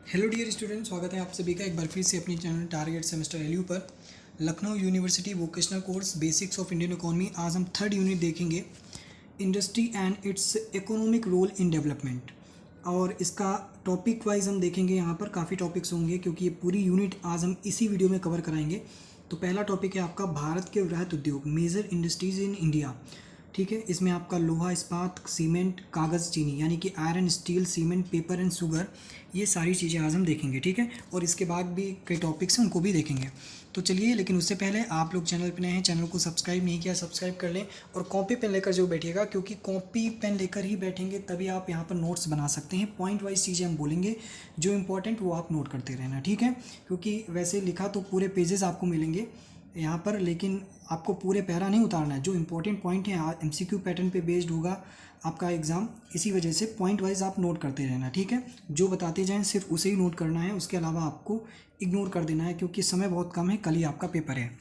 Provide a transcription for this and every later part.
Hello dear student, स्वागत है आप सभी का एक बार फिर से अपने चैनल टारगेट सेमेस्टर एलयू पर। Lucknow university vocational course basics of Indian economy. आज हम थर्ड यूनिट देखेंगे, industry and its economic role in development. और इसका टॉपिक वाइज हम देखेंगे। यहाँ पर काफ़ी टॉपिक्स होंगे क्योंकि ये पूरी यूनिट आज हम इसी वीडियो में कवर कराएंगे। तो पहला टॉपिक है आपका भारत के वृहत उद्योग, मेजर इंडस्ट्रीज़ इन इंडिया। ठीक है, इसमें आपका लोहा इस्पात, सीमेंट, कागज़, चीनी यानी कि iron, steel, cement, paper and sugar, ये सारी चीज़ें आज हम देखेंगे। ठीक है, और इसके बाद भी कई टॉपिक्स हैं उनको भी देखेंगे। तो चलिए, लेकिन उससे पहले आप लोग चैनल पर नए हैं, चैनल को सब्सक्राइब नहीं किया, सब्सक्राइब कर लें और कॉपी पेन लेकर जो बैठिएगा, क्योंकि कॉपी पेन लेकर ही बैठेंगे तभी आप यहाँ पर नोट्स बना सकते हैं। पॉइंट वाइज चीज़ें हम बोलेंगे, जो इंपॉर्टेंट वो आप नोट करते रहना। ठीक है, क्योंकि वैसे लिखा तो पूरे पेजेस आपको मिलेंगे यहाँ पर, लेकिन आपको पूरे पैरा नहीं उतारना है। जो इंपॉर्टेंट पॉइंट है एमसीक्यू पैटर्न पे बेस्ड होगा आपका एग्ज़ाम, इसी वजह से पॉइंट वाइज आप नोट करते रहना। ठीक है, जो बताते जाएं सिर्फ उसे ही नोट करना है, उसके अलावा आपको इग्नोर कर देना है, क्योंकि समय बहुत कम है, कल ही आपका पेपर है।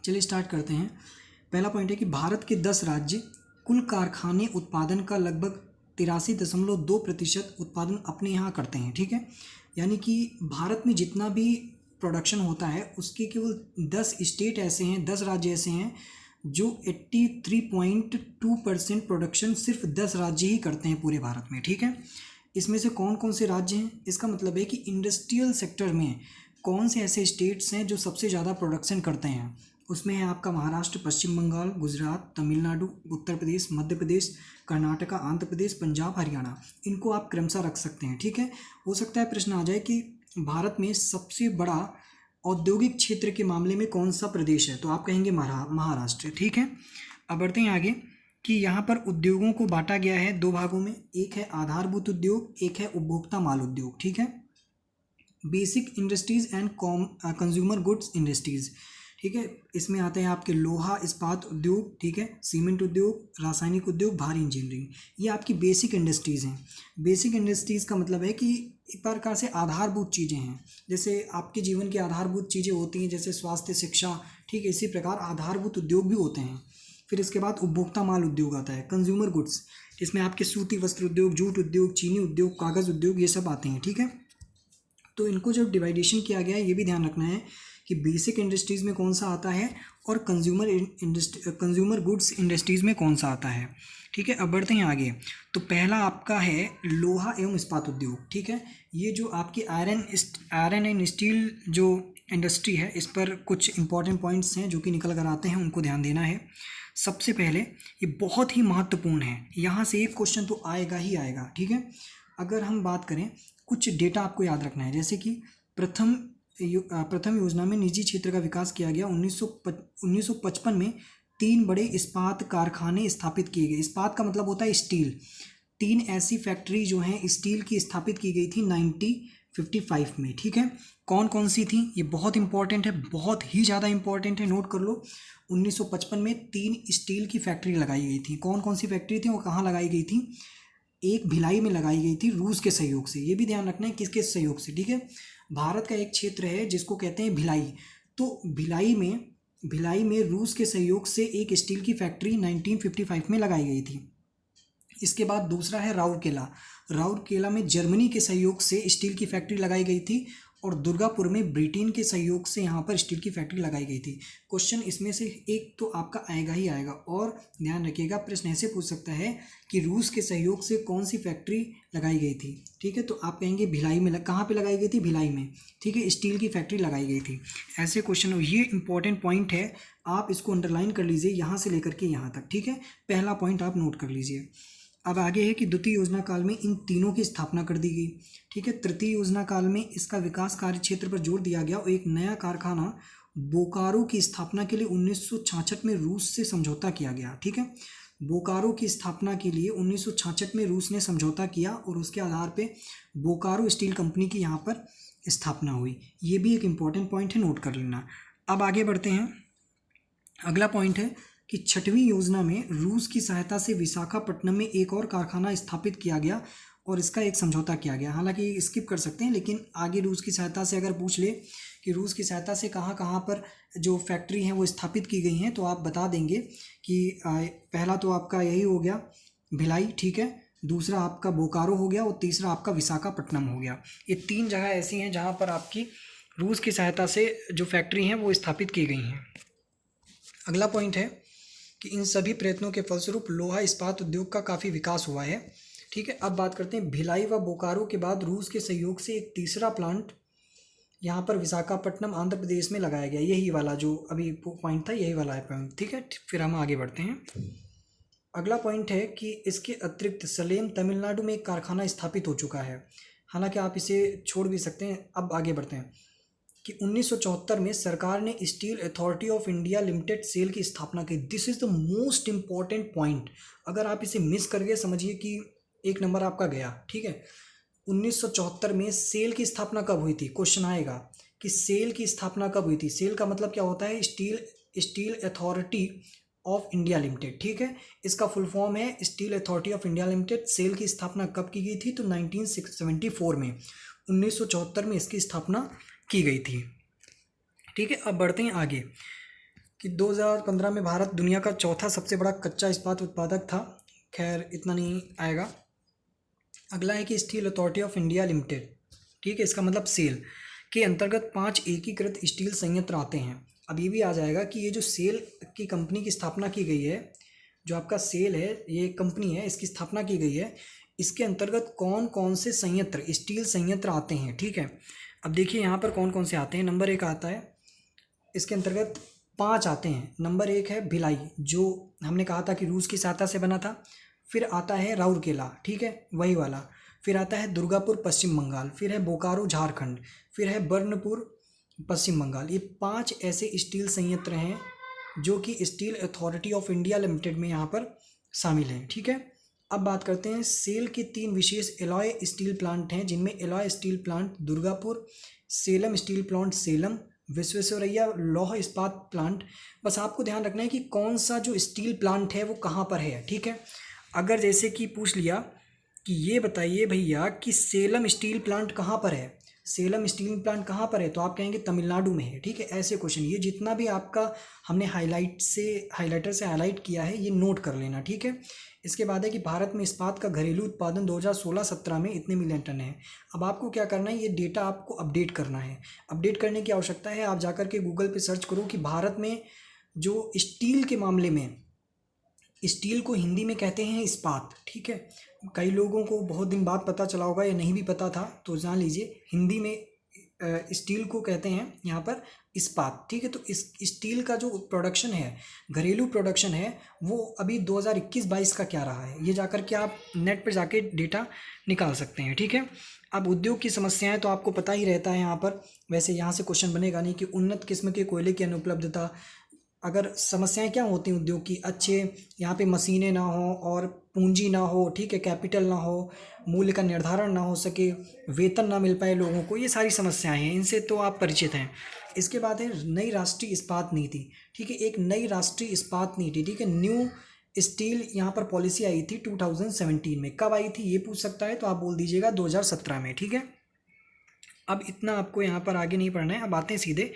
चलिए स्टार्ट करते हैं। पहला पॉइंट है कि भारत के 10 राज्य कुल कारखाने उत्पादन का लगभग 83.2% उत्पादन अपने यहाँ करते हैं। ठीक है, यानी कि भारत में जितना भी प्रोडक्शन होता है उसके केवल 10 स्टेट ऐसे हैं, 10 राज्य ऐसे हैं जो 83.2% प्रोडक्शन सिर्फ 10 राज्य ही करते हैं पूरे भारत में। ठीक है, इसमें से कौन कौन से राज्य हैं, इसका मतलब है कि इंडस्ट्रियल सेक्टर में कौन से ऐसे स्टेट्स हैं जो सबसे ज़्यादा प्रोडक्शन करते हैं। उसमें है आपका महाराष्ट्र, पश्चिम बंगाल, गुजरात, तमिलनाडु, उत्तर प्रदेश, मध्य प्रदेश, कर्नाटका, आंध्र प्रदेश, पंजाब, हरियाणा। इनको आप क्रमशः रख सकते हैं। ठीक है, हो सकता है प्रश्न आ जाए कि भारत में सबसे बड़ा औद्योगिक क्षेत्र के मामले में कौन सा प्रदेश है, तो आप कहेंगे महाराष्ट्र। ठीक है, अब बढ़ते हैं आगे कि यहाँ पर उद्योगों को बांटा गया है दो भागों में। एक है आधारभूत उद्योग, एक है उपभोक्ता माल उद्योग। ठीक है, basic industries and consumer goods industries. ठीक है, इसमें आते हैं आपके लोहा इस्पात उद्योग, ठीक है, सीमेंट उद्योग, रासायनिक उद्योग, भारी इंजीनियरिंग। ये आपकी बेसिक इंडस्ट्रीज़ हैं। बेसिक इंडस्ट्रीज़ का मतलब है कि एक प्रकार से आधारभूत चीज़ें हैं, जैसे आपके जीवन की आधारभूत चीज़ें होती हैं, जैसे स्वास्थ्य, शिक्षा। ठीक है, इसी प्रकार आधारभूत उद्योग भी होते हैं। फिर इसके बाद उपभोक्ता माल उद्योग आता है, कंज्यूमर गुड्स। इसमें आपके सूती वस्त्र उद्योग, जूट उद्योग, चीनी उद्योग, कागज़ उद्योग, ये सब आते हैं। ठीक है, तो इनको जब डिवाइडेशन किया गया है, ये भी ध्यान रखना है कि बेसिक इंडस्ट्रीज़ में कौन सा आता है और कंज्यूमर गुड्स इंडस्ट्रीज़ में कौन सा आता है। ठीक है, अब बढ़ते हैं आगे। तो पहला आपका है लोहा एवं इस्पात उद्योग। ठीक है, ये जो आपकी आयरन एंड स्टील जो इंडस्ट्री है, इस पर कुछ इंपॉर्टेंट पॉइंट्स हैं जो कि निकल कर आते हैं, उनको ध्यान देना है। सबसे पहले ये बहुत ही महत्वपूर्ण है, यहाँ से एक क्वेश्चन तो आएगा ही आएगा। ठीक है, अगर हम बात करें, कुछ डेटा आपको याद रखना है, जैसे कि प्रथम योजना में निजी क्षेत्र का विकास किया गया। 1955 में 3 बड़े इस्पात कारखाने स्थापित किए गए। इस्पात का मतलब होता है स्टील। 3 ऐसी फैक्ट्री जो हैं स्टील की स्थापित की गई थी 1955 में। ठीक है, कौन कौन सी थी, ये बहुत इंपॉर्टेंट है, बहुत ही ज़्यादा इंपॉर्टेंट है, नोट कर लो। 1955 में 3 स्टील की फैक्ट्री लगाई गई थी। कौन कौन सी फैक्ट्री थी, वो कहाँ लगाई गई थी? एक भिलाई में लगाई गई थी, रूस के सहयोग से। ये भी ध्यान रखना है किसके सहयोग से। ठीक है, भारत का एक क्षेत्र है जिसको कहते हैं भिलाई, तो भिलाई में रूस के सहयोग से एक स्टील की फैक्ट्री 1955 में लगाई गई थी। इसके बाद दूसरा है राउरकेला। राउरकेला में जर्मनी के सहयोग से स्टील की फैक्ट्री लगाई गई थी, और दुर्गापुर में ब्रिटेन के सहयोग से यहाँ पर स्टील की फैक्ट्री लगाई गई थी। क्वेश्चन इसमें से एक तो आपका आएगा ही आएगा, और ध्यान रखिएगा प्रश्न ऐसे पूछ सकता है कि रूस के सहयोग से कौन सी फैक्ट्री लगाई गई थी। ठीक है, तो आप कहेंगे भिलाई में। कहाँ पे लगाई गई थी? भिलाई में। ठीक है, स्टील की फैक्ट्री लगाई गई थी। ऐसे क्वेश्चन, ये इंपॉर्टेंट पॉइंट है, आप इसको अंडरलाइन कर लीजिए यहाँ से लेकर के यहाँ तक। ठीक है, पहला पॉइंट आप नोट कर लीजिए। अब आगे है कि द्वितीय योजना काल में इन तीनों की स्थापना कर दी गई। ठीक है, तृतीय योजना काल में इसका विकास कार्य क्षेत्र पर जोर दिया गया और एक नया कारखाना बोकारो की स्थापना के लिए 1966 में रूस से समझौता किया गया। ठीक है, बोकारो की स्थापना के लिए 1966 में रूस ने समझौता किया और उसके आधार पे बोकारो स्टील कंपनी की यहाँ पर स्थापना हुई। ये भी एक इम्पॉर्टेंट पॉइंट है, नोट कर लेना। अब आगे बढ़ते हैं। अगला पॉइंट है कि 6वीं योजना में रूस की सहायता से विशाखापट्टनम में एक और कारखाना स्थापित किया गया और इसका एक समझौता किया गया। हालांकि स्किप कर सकते हैं, लेकिन आगे रूस की सहायता से अगर पूछ ले कि रूस की सहायता से कहाँ कहाँ पर जो फैक्ट्री हैं वो स्थापित की गई हैं, तो आप बता देंगे कि पहला तो आपका यही हो गया भिलाई। ठीक है, दूसरा आपका बोकारो हो गया और तीसरा आपका विशाखापट्टनम हो गया। ये 3 जगह ऐसी हैं जहाँ पर आपकी रूस की सहायता से जो फैक्ट्री हैं वो स्थापित की गई हैं। अगला पॉइंट है कि इन सभी प्रयत्नों के फलस्वरूप लोहा इस्पात उद्योग का काफ़ी विकास हुआ है। ठीक है, अब बात करते हैं भिलाई व बोकारो के बाद रूस के सहयोग से एक तीसरा प्लांट यहाँ पर विशाखापट्टनम आंध्र प्रदेश में लगाया गया। यही वाला जो अभी पॉइंट था, यही वाला है पॉइंट। ठीक है, फिर हम आगे बढ़ते हैं। अगला पॉइंट है कि इसके अतिरिक्त सलेम तमिलनाडु में एक कारखाना स्थापित हो चुका है। हालांकि आप इसे छोड़ भी सकते हैं। अब आगे बढ़ते हैं कि 1974 में सरकार ने steel authority of India limited SAIL की स्थापना की। This is the most important point. अगर आप इसे मिस कर गए समझिए कि 1 नंबर आपका गया। ठीक है, 1974 में सेल की स्थापना कब हुई थी? क्वेश्चन आएगा कि सेल की स्थापना कब हुई थी। सेल का मतलब क्या होता है? Steel authority of India limited. ठीक है, इसका फुल फॉर्म है steel authority of India limited. SAIL की स्थापना कब की गई थी? तो 1974 में, 1974 में इसकी स्थापना की गई थी। ठीक है, अब बढ़ते हैं आगे कि 2015 में भारत दुनिया का चौथा सबसे बड़ा कच्चा इस्पात उत्पादक था। खैर इतना नहीं आएगा। अगला है कि steel authority of India limited, ठीक है, इसका मतलब सेल के अंतर्गत 5 एकीकृत स्टील संयंत्र आते हैं। अब ये भी आ जाएगा कि ये जो सेल की कंपनी की स्थापना की गई है, जो आपका सेल है, ये कंपनी है, इसकी स्थापना की गई है, इसके अंतर्गत कौन कौन से संयंत्र, स्टील संयंत्र आते हैं। ठीक है, अब देखिए यहाँ पर कौन कौन से आते हैं। नंबर 1 आता है, इसके अंतर्गत 5 आते हैं। नंबर 1 है भिलाई, जो हमने कहा था कि रूस की सहायता से बना था। फिर आता है राउरकेला, ठीक है, वही वाला। फिर आता है दुर्गापुर पश्चिम बंगाल। फिर है बोकारो झारखंड। फिर है बर्नपुर पश्चिम बंगाल। ये 5 ऐसे स्टील संयंत्र हैं जो कि steel authority of India limited में यहाँ पर शामिल हैं। ठीक है, अब बात करते हैं सेल के 3 विशेष एलॉय स्टील प्लांट हैं, जिनमें alloy steel plant Durgapur, Salem steel plant Salem, Visvesvaraya लौह इस्पात प्लांट। बस आपको ध्यान रखना है कि कौन सा जो स्टील प्लांट है वो कहाँ पर है। ठीक है, अगर जैसे कि पूछ लिया कि ये बताइए भैया कि सेलम स्टील प्लांट कहाँ पर है, सेलम स्टील प्लांट कहाँ पर है, तो आप कहेंगे तमिलनाडु में है। ठीक है, ऐसे क्वेश्चन, ये जितना भी आपका हमने हाइलाइटर से हाईलाइट किया है ये नोट कर लेना। ठीक है, इसके बाद है कि भारत में इस्पात का घरेलू उत्पादन 2016-17 में इतने मिलियन टन है। अब आपको क्या करना है, ये डेटा आपको अपडेट करना है। अपडेट करने की आवश्यकता है, आप जाकर के गूगल पे सर्च करो कि भारत में जो स्टील के मामले में, स्टील को हिंदी में कहते हैं इस्पात। ठीक है, कई लोगों को बहुत दिन बाद पता चला होगा या नहीं भी पता था, तो जान लीजिए हिंदी में स्टील को कहते हैं यहाँ पर इस्पात। ठीक है, तो इस स्टील का जो प्रोडक्शन है, घरेलू प्रोडक्शन है, वो अभी 2021-22 का क्या रहा है, ये जाकर के आप नेट पर जाके डेटा निकाल सकते हैं। ठीक है, अब उद्योग की समस्याएं तो आपको पता ही रहता है यहाँ पर। वैसे यहाँ से क्वेश्चन बनेगा नहीं कि उन्नत किस्म के कोयले की अनुपलब्धता। अगर समस्याएं क्या होती हैं उद्योग की, अच्छे यहाँ पे मशीनें ना हो और पूंजी ना हो, ठीक है, कैपिटल ना हो, मूल्य का निर्धारण ना हो सके, वेतन ना मिल पाए लोगों को, ये सारी समस्याएं हैं, इनसे तो आप परिचित हैं। इसके बाद है नई राष्ट्रीय इस्पात नीति। ठीक है, एक नई राष्ट्रीय इस्पात नीति, ठीक है, न्यू स्टील यहाँ पर पॉलिसी आई थी 2017 में। कब आई थी ये पूछ सकता है, तो आप बोल दीजिएगा 2017 में। ठीक है, अब इतना आपको यहाँ पर आगे नहीं पढ़ना है। अब आते हैं सीधे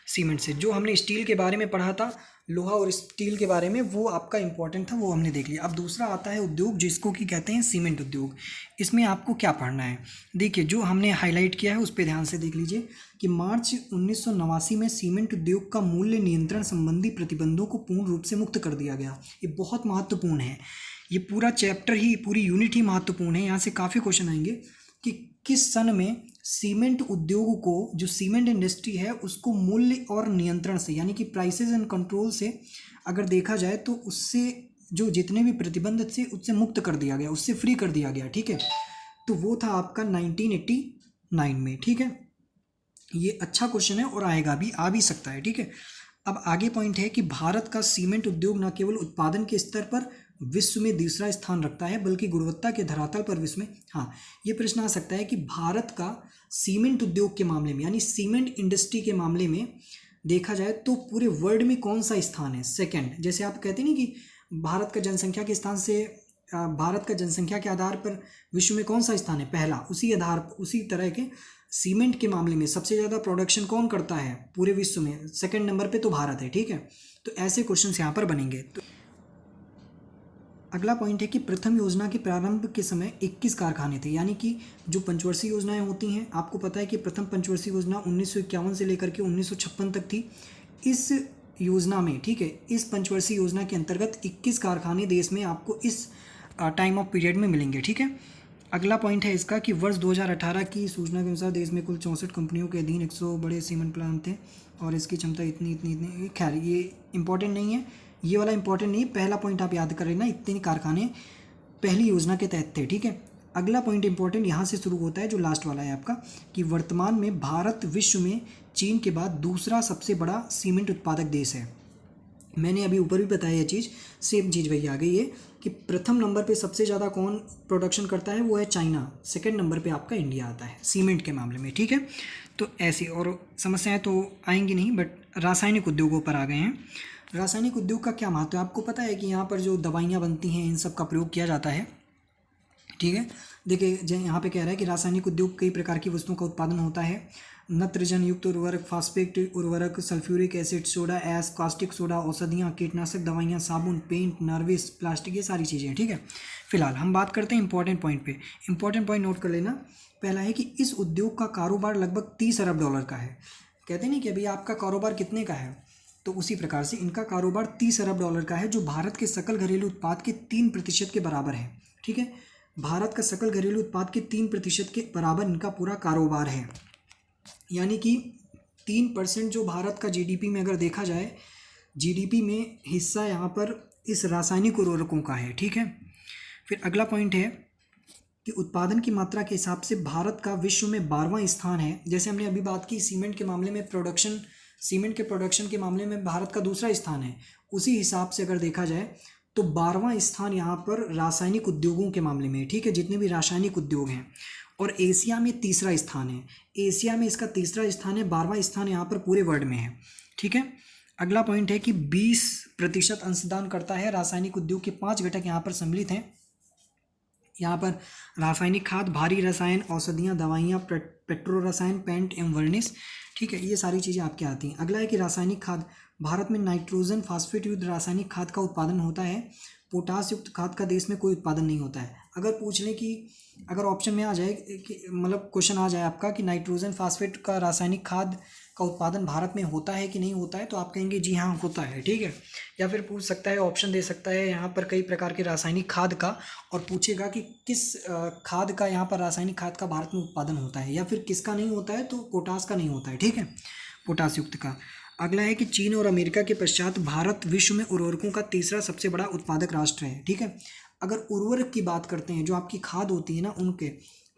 सीमेंट से। जो हमने स्टील के बारे में पढ़ा था, लोहा और स्टील के बारे में, वो आपका इंपॉर्टेंट था, वो हमने देख लिया। अब दूसरा आता है उद्योग, जिसको कि कहते हैं सीमेंट उद्योग। इसमें आपको क्या पढ़ना है, देखिए जो हमने हाईलाइट किया है उस पर ध्यान से देख लीजिए कि मार्च 1989 में सीमेंट उद्योग का मूल्य नियंत्रण संबंधी प्रतिबंधों को पूर्ण रूप से मुक्त कर दिया गया। ये बहुत महत्वपूर्ण है, ये पूरा चैप्टर ही, पूरी यूनिट ही महत्वपूर्ण है। यहाँ से काफ़ी क्वेश्चन आएंगे कि किस सन में सीमेंट उद्योग को, जो सीमेंट इंडस्ट्री है, उसको मूल्य और नियंत्रण से, यानी कि प्राइसेस एंड कंट्रोल से अगर देखा जाए तो उससे जो जितने भी प्रतिबंध थे उससे मुक्त कर दिया गया, उससे फ्री कर दिया गया। ठीक है, तो वो था आपका 1989 में। ठीक है, ये अच्छा क्वेश्चन है और आएगा भी, आ भी सकता है। ठीक है, अब आगे पॉइंट है कि भारत का सीमेंट उद्योग न केवल उत्पादन के स्तर पर विश्व में दूसरा स्थान रखता है, बल्कि गुणवत्ता के धरातल पर विश्व में, हाँ, ये प्रश्न आ सकता है कि भारत का सीमेंट उद्योग के मामले में, यानी सीमेंट इंडस्ट्री के मामले में देखा जाए तो पूरे वर्ल्ड में कौन सा स्थान है, सेकंड। जैसे आप कहते नहीं कि भारत का जनसंख्या के स्थान से, भारत का जनसंख्या के आधार पर विश्व में कौन सा स्थान है, पहला। उसी तरह के सीमेंट के मामले में सबसे ज़्यादा प्रोडक्शन कौन करता है पूरे विश्व में, सेकंड नंबर पे तो भारत है। ठीक है, तो ऐसे क्वेश्चन यहाँ पर बनेंगे। अगला पॉइंट है कि प्रथम योजना के प्रारंभ के समय 21 कारखाने थे, यानी कि जो पंचवर्षीय योजनाएं होती हैं, आपको पता है कि प्रथम पंचवर्षीय योजना 1951 से लेकर के 1956 तक थी। इस योजना में, ठीक है, इस पंचवर्षीय योजना के अंतर्गत 21 कारखाने देश में आपको इस टाइम ऑफ पीरियड में मिलेंगे, ठीक है। अगला पॉइंट है इसका कि वर्ष 2018 की सूचना के अनुसार देश में कुल 64 कंपनियों के अधीन 100 बड़े सीमेंट प्लांट थे और इसकी क्षमता इतनी। खैर ये इंपॉर्टेंट नहीं है, ये वाला इंपॉर्टेंट नहीं है, पहला पॉइंट आप याद कर लेना, इतने कारखाने पहली योजना के तहत थे, ठीक है। अगला पॉइंट इंपॉर्टेंट यहाँ से शुरू होता है, जो लास्ट वाला है आपका, कि वर्तमान में भारत विश्व में चीन के बाद दूसरा सबसे बड़ा सीमेंट उत्पादक देश है। मैंने अभी ऊपर भी बताया ये चीज़, सेम चीज़ वही आ गई है कि प्रथम नंबर पे सबसे ज़्यादा कौन प्रोडक्शन करता है, वो है चाइना। सेकंड नंबर पे आपका इंडिया आता है सीमेंट के मामले में, ठीक है। तो ऐसी और समस्याएं तो आएंगी नहीं, बट रासायनिक उद्योगों पर आ गए हैं। रासायनिक उद्योग का क्या महत्व है, आपको पता है कि यहाँ पर जो दवाइयाँ बनती हैं इन सब का प्रयोग किया जाता है, ठीक है। देखिए यहाँ पे कह रहा है कि रासायनिक उद्योग कई प्रकार की वस्तुओं का उत्पादन होता है। नत्रजन युक्त उर्वरक, फास्फेट उर्वरक, sulphuric acid, soda ash, caustic soda, औषधियाँ, कीटनाशक दवाइयाँ, साबुन, पेंट, नर्विस, प्लास्टिक, ये सारी चीज़ें हैं, ठीक है। फिलहाल हम बात करते हैं इंपॉर्टेंट पॉइंट पे। इंपॉर्टेंट पॉइंट नोट कर लेना। पहला है कि इस उद्योग का कारोबार लगभग 30 अरब डॉलर का है। कहते नहीं कि अभी आपका कारोबार कितने का है, तो उसी प्रकार से इनका कारोबार 30 अरब डॉलर का है, जो भारत के सकल घरेलू उत्पाद के 3% के बराबर है, ठीक है। भारत का सकल घरेलू उत्पाद के 3% के बराबर इनका पूरा कारोबार है, यानी कि 3% जो भारत का जीडीपी में अगर देखा जाए, जीडीपी में हिस्सा यहाँ पर इस रासायनिक उर्वरकों का है, ठीक है। फिर अगला पॉइंट है कि उत्पादन की मात्रा के हिसाब से भारत का विश्व में 12वां स्थान है। जैसे हमने अभी बात की सीमेंट के मामले में, सीमेंट के प्रोडक्शन के मामले में भारत का दूसरा स्थान है, उसी हिसाब से अगर देखा जाए तो 12वां स्थान यहाँ पर रासायनिक उद्योगों के मामले में, ठीक है, जितने भी रासायनिक उद्योग हैं। और एशिया में तीसरा स्थान है, एशिया में इसका तीसरा स्थान है, 12वां स्थान यहाँ पर पूरे वर्ल्ड में है, ठीक है। अगला पॉइंट है कि 20% अंशदान करता है रासायनिक उद्योग के 5 घटक यहाँ पर सम्मिलित हैं। यहाँ पर रासायनिक खाद, भारी रसायन, औषधियाँ, दवाइयाँ, पेट्रो रसायन, पेंट एवं वर्निश, ठीक है, ये सारी चीज़ें आपके आती हैं। अगला है कि रासायनिक खाद, भारत में नाइट्रोजन फास्फेट युक्त रासायनिक खाद का उत्पादन होता है। पोटास युक्त खाद का देश में कोई उत्पादन नहीं होता है। अगर पूछ लें कि अगर ऑप्शन में आ जाए कि मतलब क्वेश्चन आ जाए आपका कि नाइट्रोजन फास्फेट का रासायनिक खाद का उत्पादन भारत में होता है कि नहीं होता है, तो आप कहेंगे जी हाँ होता है, ठीक है। या फिर पूछ सकता है, ऑप्शन दे सकता है यहाँ पर कई प्रकार के रासायनिक खाद का, और पूछेगा कि किस खाद का यहाँ पर रासायनिक खाद का भारत में उत्पादन होता है, या फिर किसका नहीं होता है, तो पोटास का नहीं होता है, ठीक है, पोटास युक्त का। अगला है कि चीन और अमेरिका के पश्चात भारत विश्व में उर्वरकों का तीसरा सबसे बड़ा उत्पादक राष्ट्र है, ठीक है। अगर उर्वरक की बात करते हैं, जो आपकी खाद होती है ना, उनके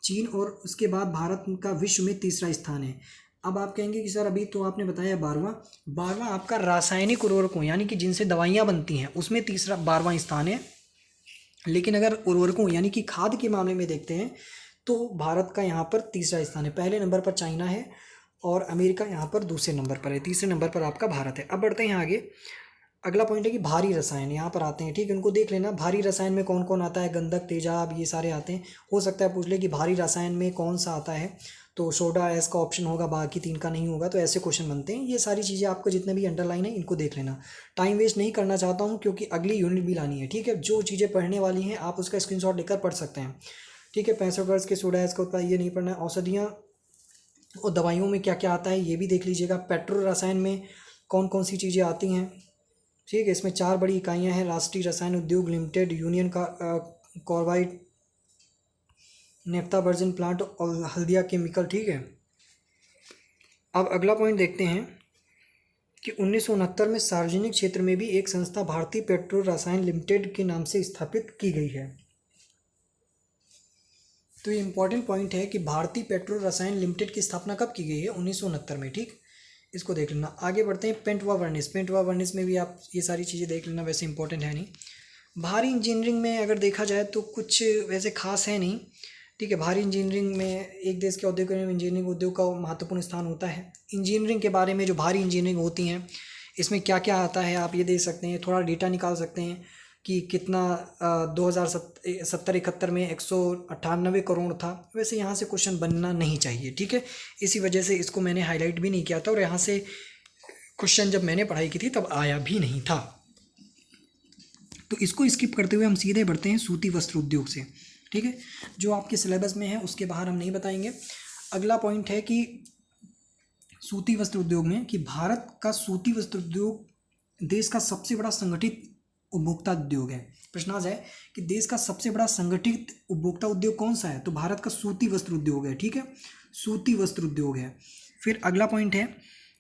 चीन और उसके बाद भारत का विश्व में तीसरा स्थान है। अब आप कहेंगे कि सर अभी तो आपने बताया 12वां आपका रासायनिक उर्वरकों यानी कि जिनसे दवाइयाँ बनती हैं उसमें 12वां स्थान है। लेकिन अगर उर्वरकों यानी कि खाद के मामले में देखते हैं तो भारत का यहाँ पर तीसरा स्थान है। पहले नंबर पर चाइना है और अमेरिका यहाँ पर दूसरे नंबर पर है, तीसरे नंबर पर आपका भारत है। अब बढ़ते हैं आगे। अगला पॉइंट है कि भारी रसायन यहाँ पर आते हैं, ठीक है, उनको देख लेना। भारी रसायन में कौन कौन आता है, गंधक, तेजाब, ये सारे आते हैं। हो सकता है पूछ ले कि भारी रसायन में कौन सा आता है, तो सोडा ऐश का ऑप्शन होगा, बाकी 3 का नहीं होगा। तो ऐसे क्वेश्चन बनते हैं। ये सारी चीज़ें आपको जितने भी अंडरलाइन है इनको देख लेना। टाइम वेस्ट नहीं करना चाहता हूँ क्योंकि अगली यूनिट भी लानी है, ठीक है। जो चीज़ें पढ़ने वाली हैं आप उसका स्क्रीनशॉट लेकर पढ़ सकते हैं, ठीक है। 65 वर्ष के सोडा ऐश का उत्पादन ये नहीं पढ़ना है। औषधियाँ और दवाइयों में क्या क्या आता है ये भी देख लीजिएगा। पेट्रो रसायन में कौन कौन सी चीज़ें आती हैं, ठीक है। इसमें 4 बड़ी इकाइयाँ हैं, राष्ट्रीय रसायन उद्योग लिमिटेड, यूनियन का कार्बाइड, नेफ्ता वर्जिन प्लांट और हल्दिया केमिकल, ठीक है। अब अगला पॉइंट देखते हैं कि 1969 में सार्वजनिक क्षेत्र में भी एक संस्था भारतीय पेट्रो रसायन लिमिटेड के नाम से स्थापित की गई है। तो ये इंपॉर्टेंट पॉइंट है कि भारतीय पेट्रो रसायन लिमिटेड की स्थापना कब की गई है, 1969 में, ठीक। इसको देख लेना। आगे बढ़ते हैं। पेंट व वर्निश, पेंट व वर्निश में भी आप ये सारी चीज़ें देख लेना, वैसे इंपॉर्टेंट है नहीं। भारी इंजीनियरिंग में अगर देखा जाए तो कुछ वैसे खास है नहीं, ठीक है। भारी इंजीनियरिंग में एक देश के औद्योगिक इंजीनियरिंग उद्योग का महत्वपूर्ण स्थान होता है। इंजीनियरिंग के बारे में जो भारी इंजीनियरिंग होती हैं इसमें क्या क्या आता है आप ये देख सकते हैं, थोड़ा डेटा निकाल सकते हैं कि कितना 2070-71 में 198 करोड़ था। वैसे यहाँ से क्वेश्चन बनना नहीं चाहिए, ठीक है। इसी वजह से इसको मैंने हाईलाइट भी नहीं किया था और यहाँ से क्वेश्चन जब मैंने पढ़ाई की थी तब आया भी नहीं था। तो इसको स्किप करते हुए हम सीधे बढ़ते हैं सूती वस्त्र उद्योग से, ठीक है, जो आपके सिलेबस में है उसके बाहर हम नहीं बताएंगे। अगला पॉइंट है कि सूती वस्त्र उद्योग में कि भारत का सूती वस्त्र उद्योग देश का सबसे बड़ा संगठित उपभोक्ता उद्योग है। प्रश्न आ जाए कि देश का सबसे बड़ा संगठित उपभोक्ता उद्योग कौन सा है, तो भारत का सूती वस्त्र उद्योग है, ठीक है, सूती वस्त्र उद्योग है। फिर अगला पॉइंट है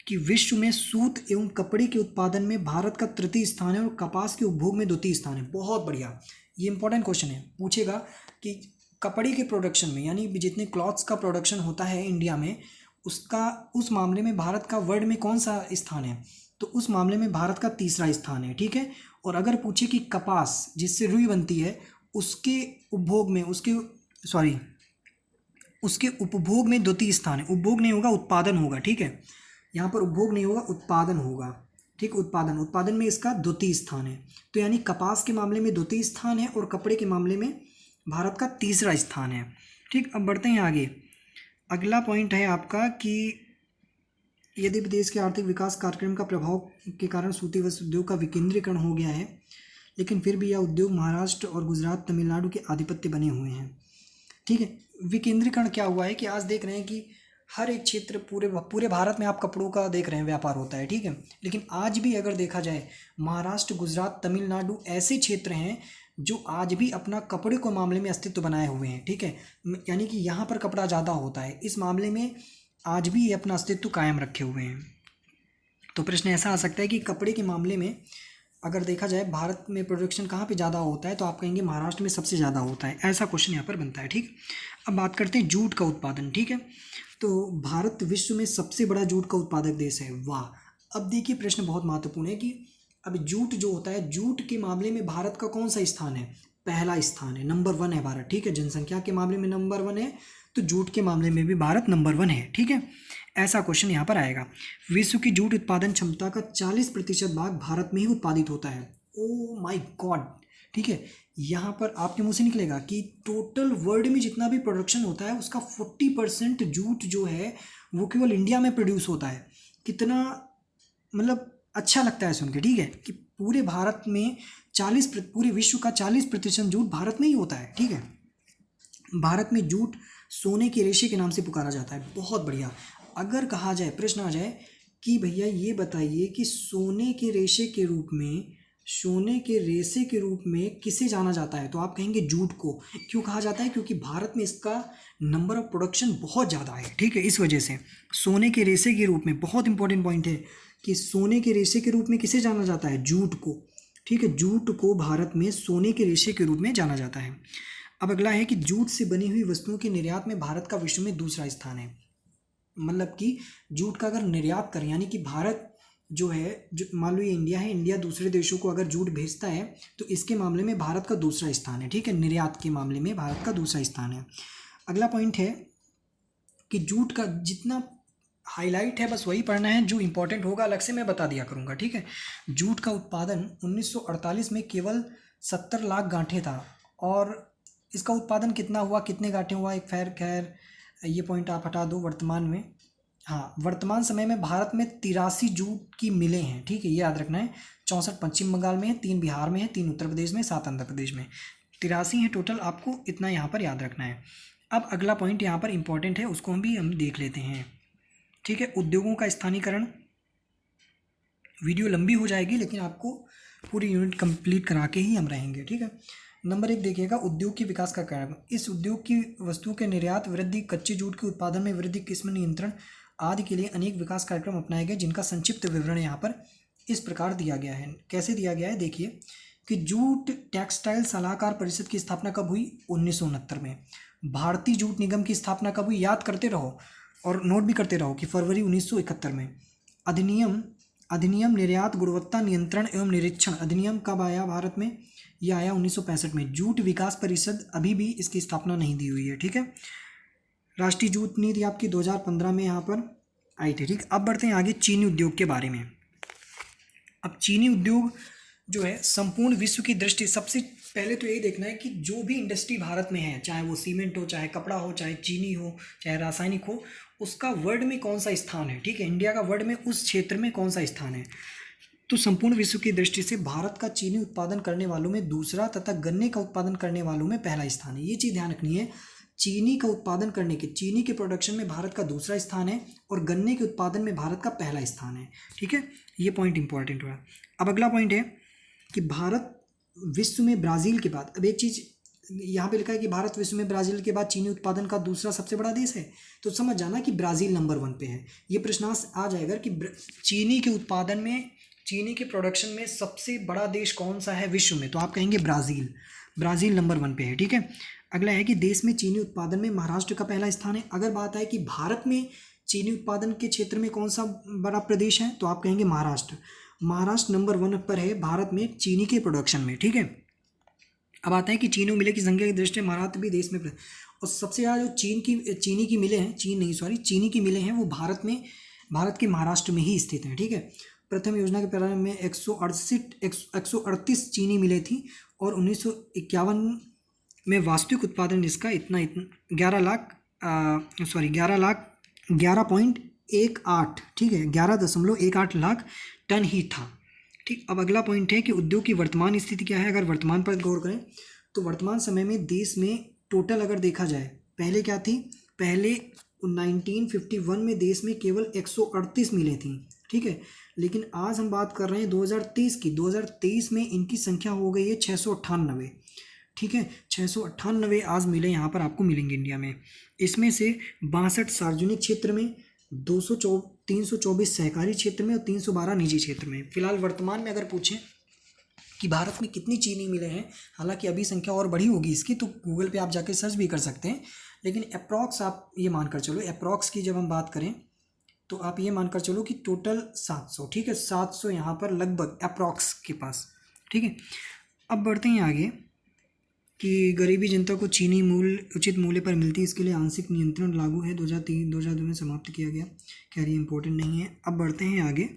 कि विश्व में सूत एवं कपड़े के उत्पादन में भारत का तृतीय स्थान है और कपास के उपभोग में द्वितीय स्थान है। बहुत बढ़िया, ये इंपॉर्टेंट क्वेश्चन है, पूछेगा कि कपड़े के प्रोडक्शन में यानी जितने क्लॉथ्स का प्रोडक्शन होता है इंडिया में उसका उस मामले में भारत का वर्ल्ड में कौन सा स्थान है, तो उस मामले में भारत का तीसरा स्थान है, ठीक है। और अगर पूछे कि कपास जिससे रुई बनती है उसके उपभोग में उसके उपभोग में द्वितीय स्थान है, उपभोग नहीं होगा उत्पादन होगा, ठीक है, यहाँ पर उपभोग नहीं होगा उत्पादन होगा, ठीक, उत्पादन में इसका द्वितीय स्थान है। तो यानी कपास के मामले में द्वितीय स्थान है और कपड़े के मामले में भारत का तीसरा स्थान है, ठीक। अब बढ़ते हैं आगे। अगला पॉइंट है आपका कि यदि देश के आर्थिक विकास कार्यक्रम का प्रभाव के कारण सूती वस्त्र उद्योग का विकेंद्रीकरण हो गया है, लेकिन फिर भी यह उद्योग महाराष्ट्र और गुजरात तमिलनाडु के आधिपत्य बने हुए हैं, ठीक है। विकेंद्रीकरण क्या हुआ है कि आज देख रहे हैं कि हर एक क्षेत्र पूरे भारत में आप कपड़ों का देख रहे हैं व्यापार होता है, ठीक है, लेकिन आज भी अगर देखा जाए महाराष्ट्र गुजरात तमिलनाडु ऐसे क्षेत्र हैं जो आज भी अपना कपड़े को मामले में अस्तित्व बनाए हुए हैं, ठीक है, यानी कि यहाँ पर कपड़ा ज़्यादा होता है, इस मामले में आज भी ये अपना अस्तित्व कायम रखे हुए हैं। तो प्रश्न ऐसा आ सकता है कि कपड़े के मामले में अगर देखा जाए भारत में प्रोडक्शन कहाँ पे ज़्यादा होता है, तो आप कहेंगे महाराष्ट्र में सबसे ज़्यादा होता है, ऐसा क्वेश्चन यहाँ पर बनता है, ठीक। अब बात करते हैं जूट का उत्पादन, ठीक है, तो भारत विश्व में सबसे बड़ा जूट का उत्पादक देश है, वाह। अब देखिए प्रश्न बहुत महत्वपूर्ण है कि अब जूट जो होता है, जूट के मामले में भारत का कौन सा स्थान है, पहला स्थान है, नंबर 1 है भारत, ठीक है, जनसंख्या के मामले में नंबर 1 है, तो जूट के मामले में भी भारत नंबर 1 है, ठीक है, ऐसा क्वेश्चन यहाँ पर आएगा। विश्व की जूट उत्पादन क्षमता का 40% भाग भारत में ही उत्पादित होता है, ओ माय गॉड, ठीक है। यहाँ पर आपके मुंह से निकलेगा कि टोटल वर्ल्ड में जितना भी प्रोडक्शन होता है उसका 40% जूट जो है वो केवल इंडिया में प्रोड्यूस होता है। कितना मतलब अच्छा लगता है सुन के, ठीक है, कि पूरे भारत में पूरे विश्व का 40% जूट भारत में ही होता है, ठीक है। भारत में जूट सोने के रेशे के नाम से पुकारा जाता है, बहुत बढ़िया। अगर कहा जाए, प्रश्न आ जाए कि भैया ये बताइए कि सोने के रेशे के रूप में किसे जाना जाता है, तो आप कहेंगे जूट को। क्यों कहा जाता है, क्योंकि भारत में इसका नंबर ऑफ प्रोडक्शन बहुत ज़्यादा है, ठीक है, इस वजह से सोने के रेशे के रूप में, बहुत इंपॉर्टेंट पॉइंट है कि सोने के रेशे के रूप में किसे जाना जाता है, जूट को, ठीक है, जूट को भारत में सोने के रेशे के रूप में जाना जाता है। अब अगला है कि जूट से बनी हुई वस्तुओं के निर्यात में भारत का विश्व में दूसरा स्थान है। मतलब कि जूट का अगर निर्यात करें, यानी कि भारत जो है, जो मान लो ये इंडिया है, इंडिया दूसरे देशों को अगर जूट भेजता है तो इसके मामले में भारत का दूसरा स्थान है, ठीक है, निर्यात के मामले में भारत का दूसरा स्थान है। अगला पॉइंट है कि जूट का जितना हाईलाइट है बस वही पढ़ना है, जो इंपॉर्टेंट होगा अलग से मैं बता दिया करूँगा, ठीक है। जूट का उत्पादन 1948 में केवल 70 लाख गांठें था, और इसका उत्पादन कितना हुआ, कितने गांठें हुआ, एक खैर ये पॉइंट आप हटा दो। वर्तमान समय में भारत में 83 जूट की मिलें हैं, ठीक है, ये याद रखना है। 64 पश्चिम बंगाल में है, 3 बिहार में है, 3 उत्तर प्रदेश में, 7 आंध्र प्रदेश में, 83 है टोटल, आपको इतना यहाँ पर याद रखना है। अब अगला पॉइंट यहाँ पर इंपॉर्टेंट है, उसको हम देख लेते हैं, ठीक है। उद्योगों का स्थानीयकरण, वीडियो लंबी हो जाएगी लेकिन आपको पूरी यूनिट कंप्लीट करा के ही हम रहेंगे, ठीक है। नंबर 1 देखिएगा, उद्योग के विकास का कारण। इस उद्योग की वस्तुओं के निर्यात वृद्धि, कच्चे जूट के उत्पादन में वृद्धि, किस्म नियंत्रण आदि के लिए अनेक विकास कार्यक्रम अपनाए गए, जिनका संक्षिप्त विवरण यहाँ पर इस प्रकार दिया गया है। कैसे दिया गया है, देखिए कि जूट टेक्सटाइल सलाहकार परिषद की स्थापना कब हुई, 1969 में। भारतीय जूट निगम की स्थापना कब हुई, याद करते रहो और नोट भी करते रहो कि फरवरी 1971 में। अधिनियम निर्यात गुणवत्ता नियंत्रण एवं निरीक्षण अधिनियम कब आया भारत में, यह आया 1965 में। जूट विकास परिषद अभी भी इसकी स्थापना नहीं दी हुई है, ठीक है। राष्ट्रीय जूट नीति आपकी 2015 में यहाँ पर आई थी, ठीक। अब बढ़ते हैं आगे चीनी उद्योग के बारे में। अब चीनी उद्योग जो है संपूर्ण विश्व की दृष्टि, सबसे पहले तो यही देखना है कि जो भी इंडस्ट्री भारत में है, चाहे वो सीमेंट हो, चाहे कपड़ा हो, चाहे चीनी हो, चाहे रासायनिक हो, उसका वर्ल्ड में कौन सा स्थान है, ठीक है, इंडिया का वर्ल्ड में उस क्षेत्र में कौन सा स्थान है। तो संपूर्ण विश्व की दृष्टि से भारत का चीनी उत्पादन करने वालों में दूसरा तथा गन्ने का उत्पादन करने वालों में पहला स्थान है। ये चीज़ ध्यान रखनी है, चीनी का उत्पादन करने के, चीनी के प्रोडक्शन में भारत का दूसरा स्थान है और गन्ने के उत्पादन में भारत का पहला स्थान है। ठीक है, ये पॉइंट इंपॉर्टेंट हुआ। अब अगला पॉइंट है कि भारत विश्व में ब्राज़ील के बाद, अब एक चीज़ यहाँ पे लिखा है कि भारत विश्व में ब्राज़ील के बाद चीनी उत्पादन का दूसरा सबसे बड़ा देश है, तो समझ जाना कि ब्राज़ील नंबर 1 पे है। ये प्रश्न आ जाएगा कि चीनी के उत्पादन में, चीनी के प्रोडक्शन में सबसे बड़ा देश कौन सा है विश्व में, तो आप कहेंगे ब्राज़ील। ब्राज़ील नंबर 1 पे है। ठीक है, अगला है कि देश में चीनी उत्पादन में महाराष्ट्र का पहला स्थान है। अगर बात आए कि भारत में चीनी उत्पादन के क्षेत्र में कौन सा बड़ा प्रदेश है, तो आप कहेंगे महाराष्ट्र। महाराष्ट्र नंबर 1 पर है भारत में चीनी के प्रोडक्शन में। ठीक है, अब आता है कि चीनी मिलें की संख्या की दृष्टि से महाराष्ट्र भी देश में, और सबसे ज़्यादा जो चीनी की मिलें हैं, चीनी की मिलें हैं वो भारत के महाराष्ट्र में ही स्थित हैं। ठीक है, प्रथम योजना के प्रारंभ में 138 चीनी मिलें थी और 1951 में वास्तविक उत्पादन इसका इतना 11.18, ठीक है, 11.18 लाख टन ही था। ठीक, अब अगला पॉइंट है कि उद्योग की वर्तमान स्थिति क्या है। अगर वर्तमान पर गौर करें तो वर्तमान समय में देश में टोटल अगर देखा जाए, पहले क्या थी, पहले 1951 में देश में केवल 138 मिलें थी। ठीक है, लेकिन आज हम बात कर रहे हैं 2023 की। 2023 में इनकी संख्या हो गई है 698। ठीक है, 698 आज मिले यहाँ पर आपको मिलेंगे इंडिया में। इसमें से 62 सार्वजनिक क्षेत्र में, 324 सहकारी क्षेत्र में और 312 निजी क्षेत्र में। फिलहाल वर्तमान में अगर पूछें कि भारत में कितनी चीनी मिले हैं, हालांकि अभी संख्या और बड़ी होगी इसकी, तो गूगल पे आप जाके सर्च भी कर सकते हैं, लेकिन अप्रॉक्स आप ये मानकर चलो, अप्रॉक्स की जब हम बात करें तो आप ये मानकर चलो कि टोटल 700। ठीक है, 700 यहाँ पर लगभग अप्रॉक्स के पास। ठीक है, अब बढ़ते हैं आगे कि गरीबी जनता को चीनी उचित मूल्य पर मिलती है, इसके लिए आंशिक नियंत्रण लागू है, 2002 में समाप्त किया गया। खैर ये इंपॉर्टेंट नहीं है। अब बढ़ते हैं आगे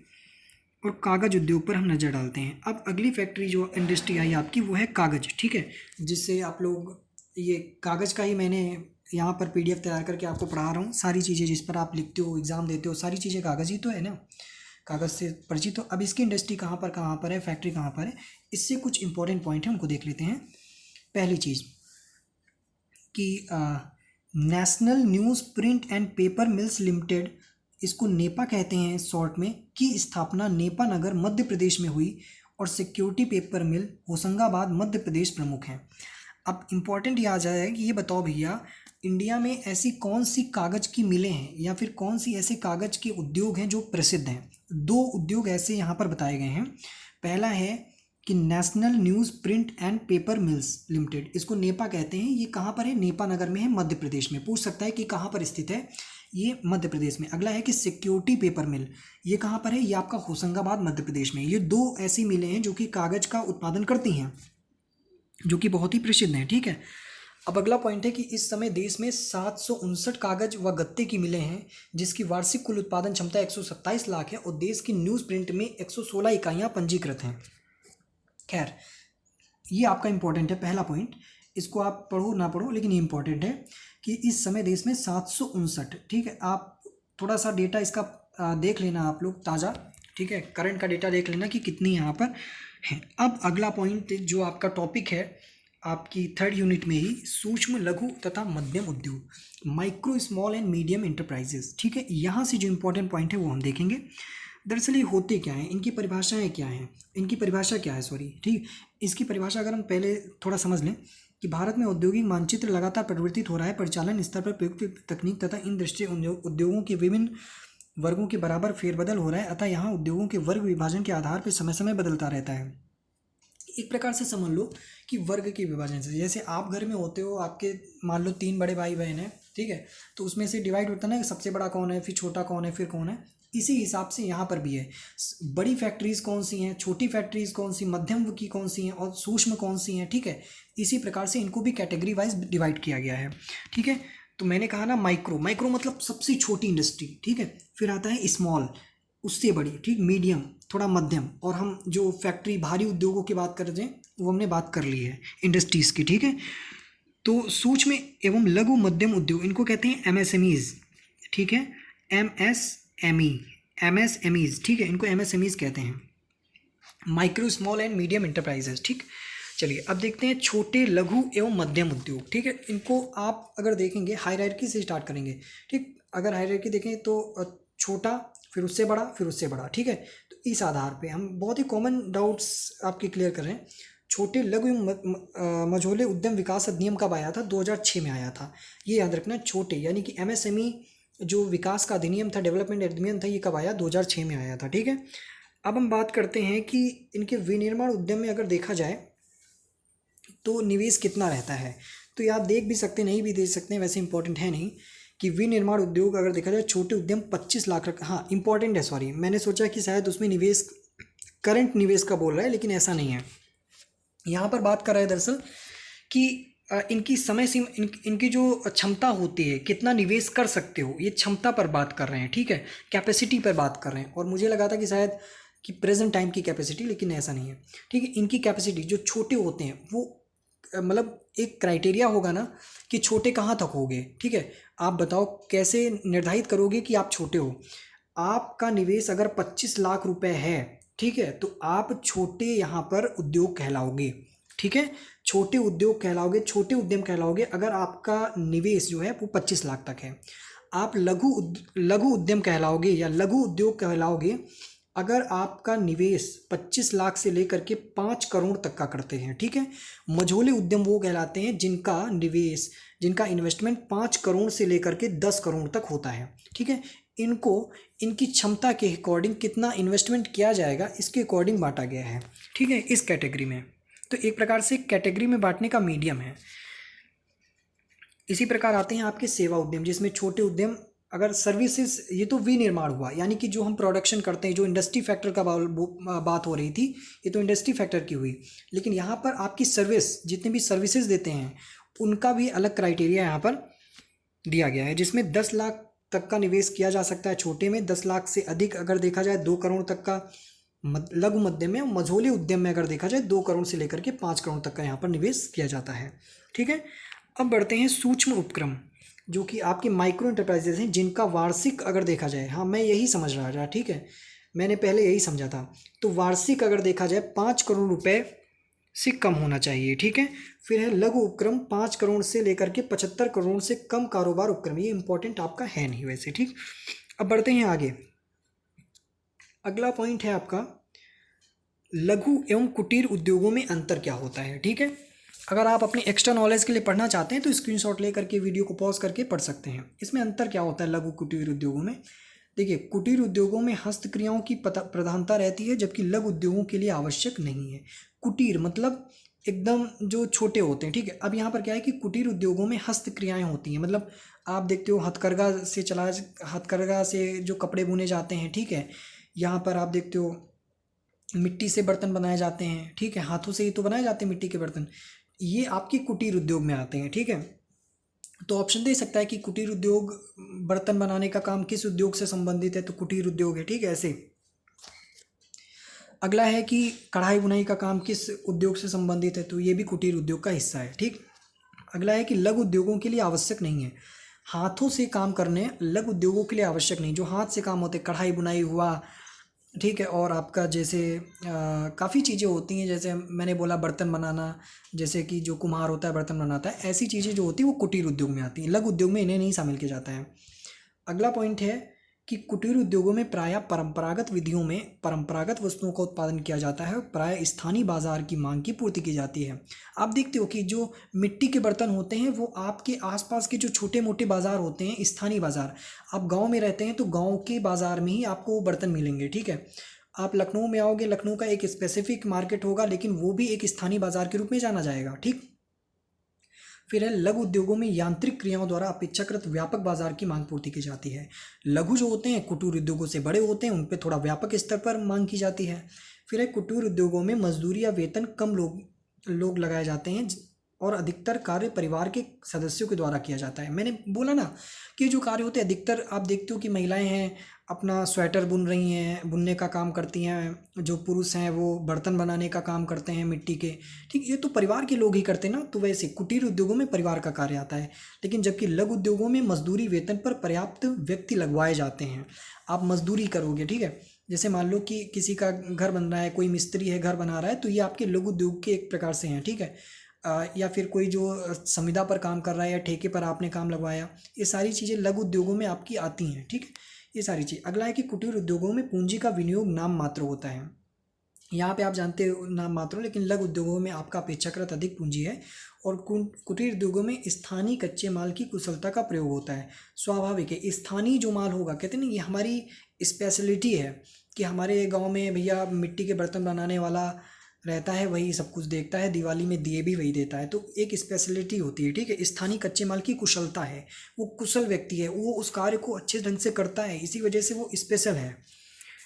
और कागज़ उद्योग पर हम नज़र डालते हैं। अब अगली फैक्ट्री जो इंडस्ट्री आई आपकी वो है कागज़। ठीक है, जिससे आप लोग, ये कागज़ का ही मैंने यहाँ पर PDF तैयार करके आपको पढ़ा रहा हूँ। सारी चीज़ें जिस पर आप लिखते हो, एग्ज़ाम देते हो, सारी चीज़ें कागज़ ही तो है ना, कागज़ से परिचित। तो अब इसकी इंडस्ट्री कहाँ पर है, फैक्ट्री कहाँ पर है, इससे कुछ इंपॉर्टेंट पॉइंट है उनको देख लेते हैं। पहली चीज़ कि national news print and paper mills limited, इसको नेपा कहते हैं शॉर्ट में, की स्थापना नेपा नगर मध्य प्रदेश में हुई और सिक्योरिटी पेपर मिल होशंगाबाद मध्य प्रदेश प्रमुख हैं। अब इम्पॉर्टेंट ये आ जाए कि ये बताओ भैया, इंडिया में ऐसी कौन सी कागज़ की मिलें हैं या फिर कौन सी ऐसे कागज़ के उद्योग हैं जो प्रसिद्ध हैं। 2 उद्योग ऐसे यहाँ पर बताए गए हैं। पहला है कि national news print and paper mills limited, इसको नेपा कहते हैं। ये कहाँ पर है, नेपा नगर में है, मध्य प्रदेश में। पूछ सकता है कि कहाँ पर स्थित है, ये मध्य प्रदेश में। अगला है कि सिक्योरिटी पेपर मिल, ये कहाँ पर है, ये आपका होशंगाबाद मध्य प्रदेश में। ये 2 ऐसी मिलें हैं जो कि कागज़ का उत्पादन करती हैं, जो कि बहुत ही प्रसिद्ध हैं। ठीक है, अब अगला पॉइंट है कि इस समय देश में 759 कागज़ व गत्ते की मिलें हैं, जिसकी वार्षिक कुल उत्पादन क्षमता 127 लाख है और देश की न्यूज़ प्रिंट में 116 इकाइयाँ पंजीकृत हैं। खैर ये आपका इंपॉर्टेंट है पहला पॉइंट, इसको आप पढ़ो ना पढ़ो, लेकिन ये इंपॉर्टेंट है कि इस समय देश में 759। ठीक है, आप थोड़ा सा डेटा इसका देख लेना आप लोग ताज़ा। ठीक है, करंट का डेटा देख लेना कि कितनी यहाँ पर है। अब अगला पॉइंट जो आपका टॉपिक है आपकी 3rd यूनिट में ही, सूक्ष्म लघु तथा मध्यम उद्योग, micro small and medium enterprises. ठीक है, यहाँ से जो इंपॉर्टेंट पॉइंट है वो हम देखेंगे। दरअसल ये होते क्या हैं, इनकी परिभाषाएं क्या हैं, इनकी परिभाषा क्या है, सॉरी। ठीक, इसकी परिभाषा अगर हम पहले थोड़ा समझ लें कि भारत में औद्योगिक मानचित्र लगातार परिवर्तित हो रहा है, परिचालन स्तर पर प्रयुक्त तकनीक तथा इन दृष्टि उद्योगों के विभिन्न वर्गों के बराबर फेरबदल हो रहा है, अतः यहाँ उद्योगों के वर्ग विभाजन के आधार पर समय समय बदलता रहता है। एक प्रकार से समझ लो कि वर्ग के विभाजन से, जैसे आप घर में होते हो, आपके मान लो 3 बड़े भाई बहन हैं। ठीक है, तो उसमें से डिवाइड होता है ना कि सबसे बड़ा कौन है, फिर छोटा कौन है, फिर कौन है। इसी हिसाब से यहाँ पर भी है, बड़ी फैक्ट्रीज़ कौन सी हैं, छोटी फैक्ट्रीज़ कौन सी, मध्यम की कौन सी हैं और सूक्ष्म कौन सी हैं। ठीक है, इसी प्रकार से इनको भी कैटेगरी वाइज डिवाइड किया गया है। ठीक है, तो मैंने कहा ना माइक्रो मतलब सबसे छोटी इंडस्ट्री। ठीक है, फिर आता है स्मॉल, उससे बड़ी। ठीक, मीडियम, थोड़ा मध्यम, और हम जो फैक्ट्री भारी उद्योगों की बात कर रहे हैं वो हमने बात कर ली है इंडस्ट्रीज़ की। ठीक है, तो सूक्ष्म एवं लघु मध्यम उद्योग, इनको कहते हैं MSMEs। ठीक है, MSMEs। ठीक है, इनको MSMEs कहते हैं। Micro small and medium enterprises. ठीक, चलिए अब देखते हैं छोटे लघु एवं मध्यम उद्योग। ठीक है, इनको आप अगर देखेंगे हायरार्की से स्टार्ट करेंगे। ठीक, अगर हायरार्की देखें तो छोटा, फिर उससे बड़ा, फिर उससे बड़ा। ठीक है, तो इस आधार पे हम बहुत ही कॉमन डाउट्स आपके क्लियर कर रहे हैं। छोटे लघु एवं मझोले उद्यम विकास अधिनियम कब आया था? 2006 में आया था। ये याद रखना, छोटे यानी कि एमएसएमई जो विकास का अधिनियम था, डेवलपमेंट अधिनियम था, ये कब आया? 2006 में आया था। ठीक है, अब हम बात करते हैं कि इनके विनिर्माण उद्यम में अगर देखा जाए तो निवेश कितना रहता है। तो ये आप देख भी सकते हैं, नहीं भी देख सकते हैं, वैसे इंपॉर्टेंट है नहीं कि विनिर्माण उद्योग अगर देखा जाए छोटे उद्यम 25 लाख रख, हाँ इंपॉर्टेंट है, सॉरी मैंने सोचा कि शायद उसमें निवेश करंट निवेश का बोल रहा है, लेकिन ऐसा नहीं है। यहाँ पर बात कर रहा है दरअसल कि इनकी समय सीमा, इनकी जो क्षमता होती है, कितना निवेश कर सकते हो, ये क्षमता पर बात कर रहे हैं। ठीक है, कैपेसिटी पर बात कर रहे हैं। और मुझे लगा था कि शायद कि प्रेजेंट टाइम की कैपेसिटी, लेकिन ऐसा नहीं है। ठीक है, इनकी कैपेसिटी जो छोटे होते हैं वो मतलब एक क्राइटेरिया होगा ना कि छोटे कहाँ तक होगे। ठीक है, आप बताओ कैसे निर्धारित करोगे कि आप छोटे हो। आपका निवेश अगर 25 लाख रुपए है, ठीक है, तो आप छोटे यहाँ पर उद्योग कहलाओगे। ठीक है, छोटे उद्योग कहलाओगे, छोटे उद्यम कहलाओगे अगर आपका निवेश जो है वो 25 लाख तक है। आप लघु उद्यम कहलाओगे या लघु उद्योग कहलाओगे अगर आपका निवेश 25 लाख से लेकर के 5 करोड़ तक का करते हैं। ठीक है, मझोले उद्यम वो कहलाते हैं जिनका निवेश, जिनका इन्वेस्टमेंट 5 करोड़ से लेकर के 10 करोड़ तक होता है। ठीक है, इनको इनकी क्षमता के अकॉर्डिंग कितना इन्वेस्टमेंट किया जाएगा इसके अकॉर्डिंग बांटा गया है। ठीक है, इस कैटेगरी में, तो एक प्रकार से कैटेगरी में बांटने का मीडियम है। इसी प्रकार आते हैं आपके सेवा उद्यम, जिसमें छोटे उद्यम अगर सर्विसेज, ये तो विनिर्माण हुआ, यानी कि जो हम प्रोडक्शन करते हैं, जो इंडस्ट्री फैक्टर का बात हो रही थी, ये तो इंडस्ट्री फैक्टर की हुई। लेकिन यहाँ पर आपकी सर्विस, जितने भी सर्विसेज देते हैं उनका भी अलग क्राइटेरिया यहाँ पर दिया गया है, जिसमें 10 लाख तक का निवेश किया जा सकता है छोटे में, 10 लाख से अधिक अगर देखा जाए 2 करोड़ तक का लघु मध्यम में, मझोले उद्यम में अगर देखा जाए 2 करोड़ से लेकर के 5 करोड़ तक का यहाँ पर निवेश किया जाता है। ठीक है, अब बढ़ते हैं सूक्ष्म उपक्रम, जो कि आपके माइक्रो इंटरप्राइजेज हैं, जिनका वार्षिक अगर देखा जाए, हाँ मैं यही समझ रहा था। ठीक है, मैंने पहले यही समझा था, तो वार्षिक अगर देखा जाए 5 करोड़ रुपए से कम होना चाहिए। ठीक है, फिर है लघु उपक्रम 5 करोड़ से लेकर के 75 करोड़ से कम कारोबार उपक्रम, ये इंपॉर्टेंट आपका है नहीं वैसे। ठीक, अब बढ़ते हैं आगे। अगला पॉइंट है आपका लघु एवं कुटीर उद्योगों में अंतर क्या होता है। ठीक है, अगर आप अपनी एक्स्ट्रा नॉलेज के लिए पढ़ना चाहते हैं तो स्क्रीनशॉट लेकर के वीडियो को पॉज करके पढ़ सकते हैं। इसमें अंतर क्या होता है लघु कुटीर उद्योगों में। देखिए, कुटीर उद्योगों में हस्तक्रियाओं की प्रधानता रहती है, जबकि लघु उद्योगों के लिए आवश्यक नहीं है। कुटीर मतलब एकदम जो छोटे होते हैं। ठीक है, अब यहाँ पर क्या है कि कुटीर उद्योगों में हस्तक्रियाएं होती हैं, मतलब आप देखते हो हथकरघा से जो कपड़े बुने जाते हैं। ठीक है, यहाँ पर आप देखते हो मिट्टी से बर्तन बनाए जाते हैं। ठीक है, हाथों से ही तो बनाए जाते हैं मिट्टी के बर्तन, ये आपके कुटीर उद्योग में आते हैं। ठीक है, तो ऑप्शन दे सकता है कि कुटीर उद्योग, बर्तन बनाने का काम किस उद्योग से संबंधित है, तो कुटीर उद्योग है। ठीक है, ऐसे अगला है कि कढ़ाई बुनाई का काम किस उद्योग से संबंधित है, तो ये भी कुटीर उद्योग का हिस्सा है। ठीक, अगला है कि लघु उद्योगों के लिए आवश्यक नहीं है, हाथों से काम करने लघु उद्योगों के लिए आवश्यक नहीं, जो हाथ से काम होते, कढ़ाई बुनाई हुआ। ठीक है, और आपका जैसे काफ़ी चीज़ें होती हैं, जैसे मैंने बोला बर्तन बनाना, जैसे कि जो कुम्हार होता है बर्तन बनाता है, ऐसी चीज़ें जो होती हैं वो कुटीर उद्योग में आती हैं, लघु उद्योग में इन्हें नहीं शामिल किया जाता है। अगला पॉइंट है कि कुटीर उद्योगों में प्रायः परंपरागत विधियों में परंपरागत वस्तुओं का उत्पादन किया जाता है, प्रायः स्थानीय बाजार की मांग की पूर्ति की जाती है। आप देखते हो कि जो मिट्टी के बर्तन होते हैं वो आपके आसपास के जो छोटे मोटे बाज़ार होते हैं, स्थानीय बाज़ार, आप गांव में रहते हैं तो गांव के बाज़ार में ही आपको वो बर्तन मिलेंगे। ठीक है, आप लखनऊ में आओगे, लखनऊ का एक स्पेसिफिक मार्केट होगा, लेकिन वो भी एक स्थानीय बाज़ार के रूप में जाना जाएगा। ठीक, फिर है लघु उद्योगों में यांत्रिक क्रियाओं द्वारा अपेक्षाकृत व्यापक बाजार की मांग पूर्ति की जाती है। लघु जो होते हैं कुटीर उद्योगों से बड़े होते हैं, उन पे थोड़ा व्यापक स्तर पर मांग की जाती है। फिर है कुटीर उद्योगों में मजदूरी या वेतन कम लोग लगाए जाते हैं और अधिकतर कार्य परिवार के सदस्यों के द्वारा किया जाता है। मैंने बोला ना कि जो कार्य होते हैं अधिकतर आप देखते हो कि महिलाएं हैं अपना स्वेटर बुन रही हैं, बुनने का काम करती हैं, जो पुरुष हैं वो बर्तन बनाने का काम करते हैं मिट्टी के। ठीक, ये तो परिवार के लोग ही करते हैं ना, तो वैसे कुटीर उद्योगों में परिवार का कार्य आता है। लेकिन जबकि लघु उद्योगों में मजदूरी वेतन पर पर्याप्त व्यक्ति लगवाए जाते हैं, आप मजदूरी करोगे। ठीक है, जैसे मान लो कि किसी का घर बन रहा है, कोई मिस्त्री है घर बना रहा है, तो ये आपके लघु उद्योग के एक प्रकार से हैं, ठीक है। या फिर कोई जो संविदा पर काम कर रहा है या ठेके पर आपने काम लगवाया, ये सारी चीज़ें लघु उद्योगों में आपकी आती हैं, ठीक है। ये सारी चीज़। अगला है कि कुटीर उद्योगों में पूंजी का विनियोग नाम मात्र होता है। यहाँ पे आप जानते हो नाम मात्र हो, लेकिन लघु उद्योगों में आपका अपेक्षाकृत अधिक पूंजी है। और कुटीर उद्योगों में स्थानीय कच्चे माल की कुशलता का प्रयोग होता है। स्वाभाविक है, स्थानीय जो माल होगा, कहते हैं ना, ये हमारी स्पेशलिटी है कि हमारे गांव में भैया मिट्टी के बर्तन बनाने वाला रहता है, वही सब कुछ देखता है, दिवाली में दिए भी वही देता है, तो एक स्पेशलिटी होती है, ठीक है। स्थानीय कच्चे माल की कुशलता है, वो कुशल व्यक्ति है, वो उस कार्य को अच्छे ढंग से करता है, इसी वजह से वो स्पेशल है,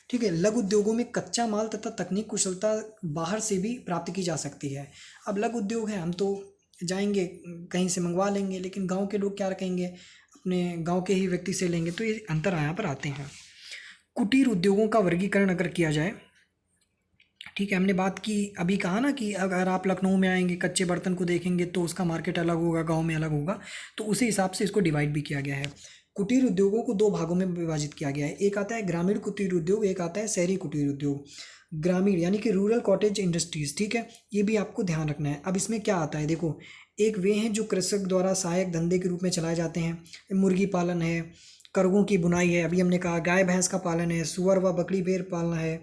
ठीक है। लघु उद्योगों में कच्चा माल तथा तकनीक कुशलता बाहर से भी प्राप्त की जा सकती है। अब लघु उद्योग है, हम तो जाएंगे कहीं से मंगवा लेंगे, लेकिन गांव के लोग क्या कहेंगे, अपने गांव के ही व्यक्ति से लेंगे, तो ये अंतर यहाँ पर आते हैं। कुटीर उद्योगों का वर्गीकरण अगर किया जाए, ठीक है, हमने बात की, अभी कहा ना कि अगर आप लखनऊ में आएंगे कच्चे बर्तन को देखेंगे तो उसका मार्केट अलग होगा, गांव में अलग होगा, तो उसी हिसाब से इसको डिवाइड भी किया गया है। कुटीर उद्योगों को दो भागों में विभाजित किया गया है। एक आता है ग्रामीण कुटीर उद्योग, एक आता है शहरी कुटीर उद्योग। ग्रामीण यानी कि रूरल कॉटेज इंडस्ट्रीज, ठीक है, ये भी आपको ध्यान रखना है। अब इसमें क्या आता है, देखो, एक वे हैं जो कृषक द्वारा सहायक धंधे के रूप में चलाए जाते हैं। मुर्गी पालन है, करगों की बुनाई है, अभी हमने कहा गाय भैंस का पालन है, सुअर व बकरी भेड़ पालना है,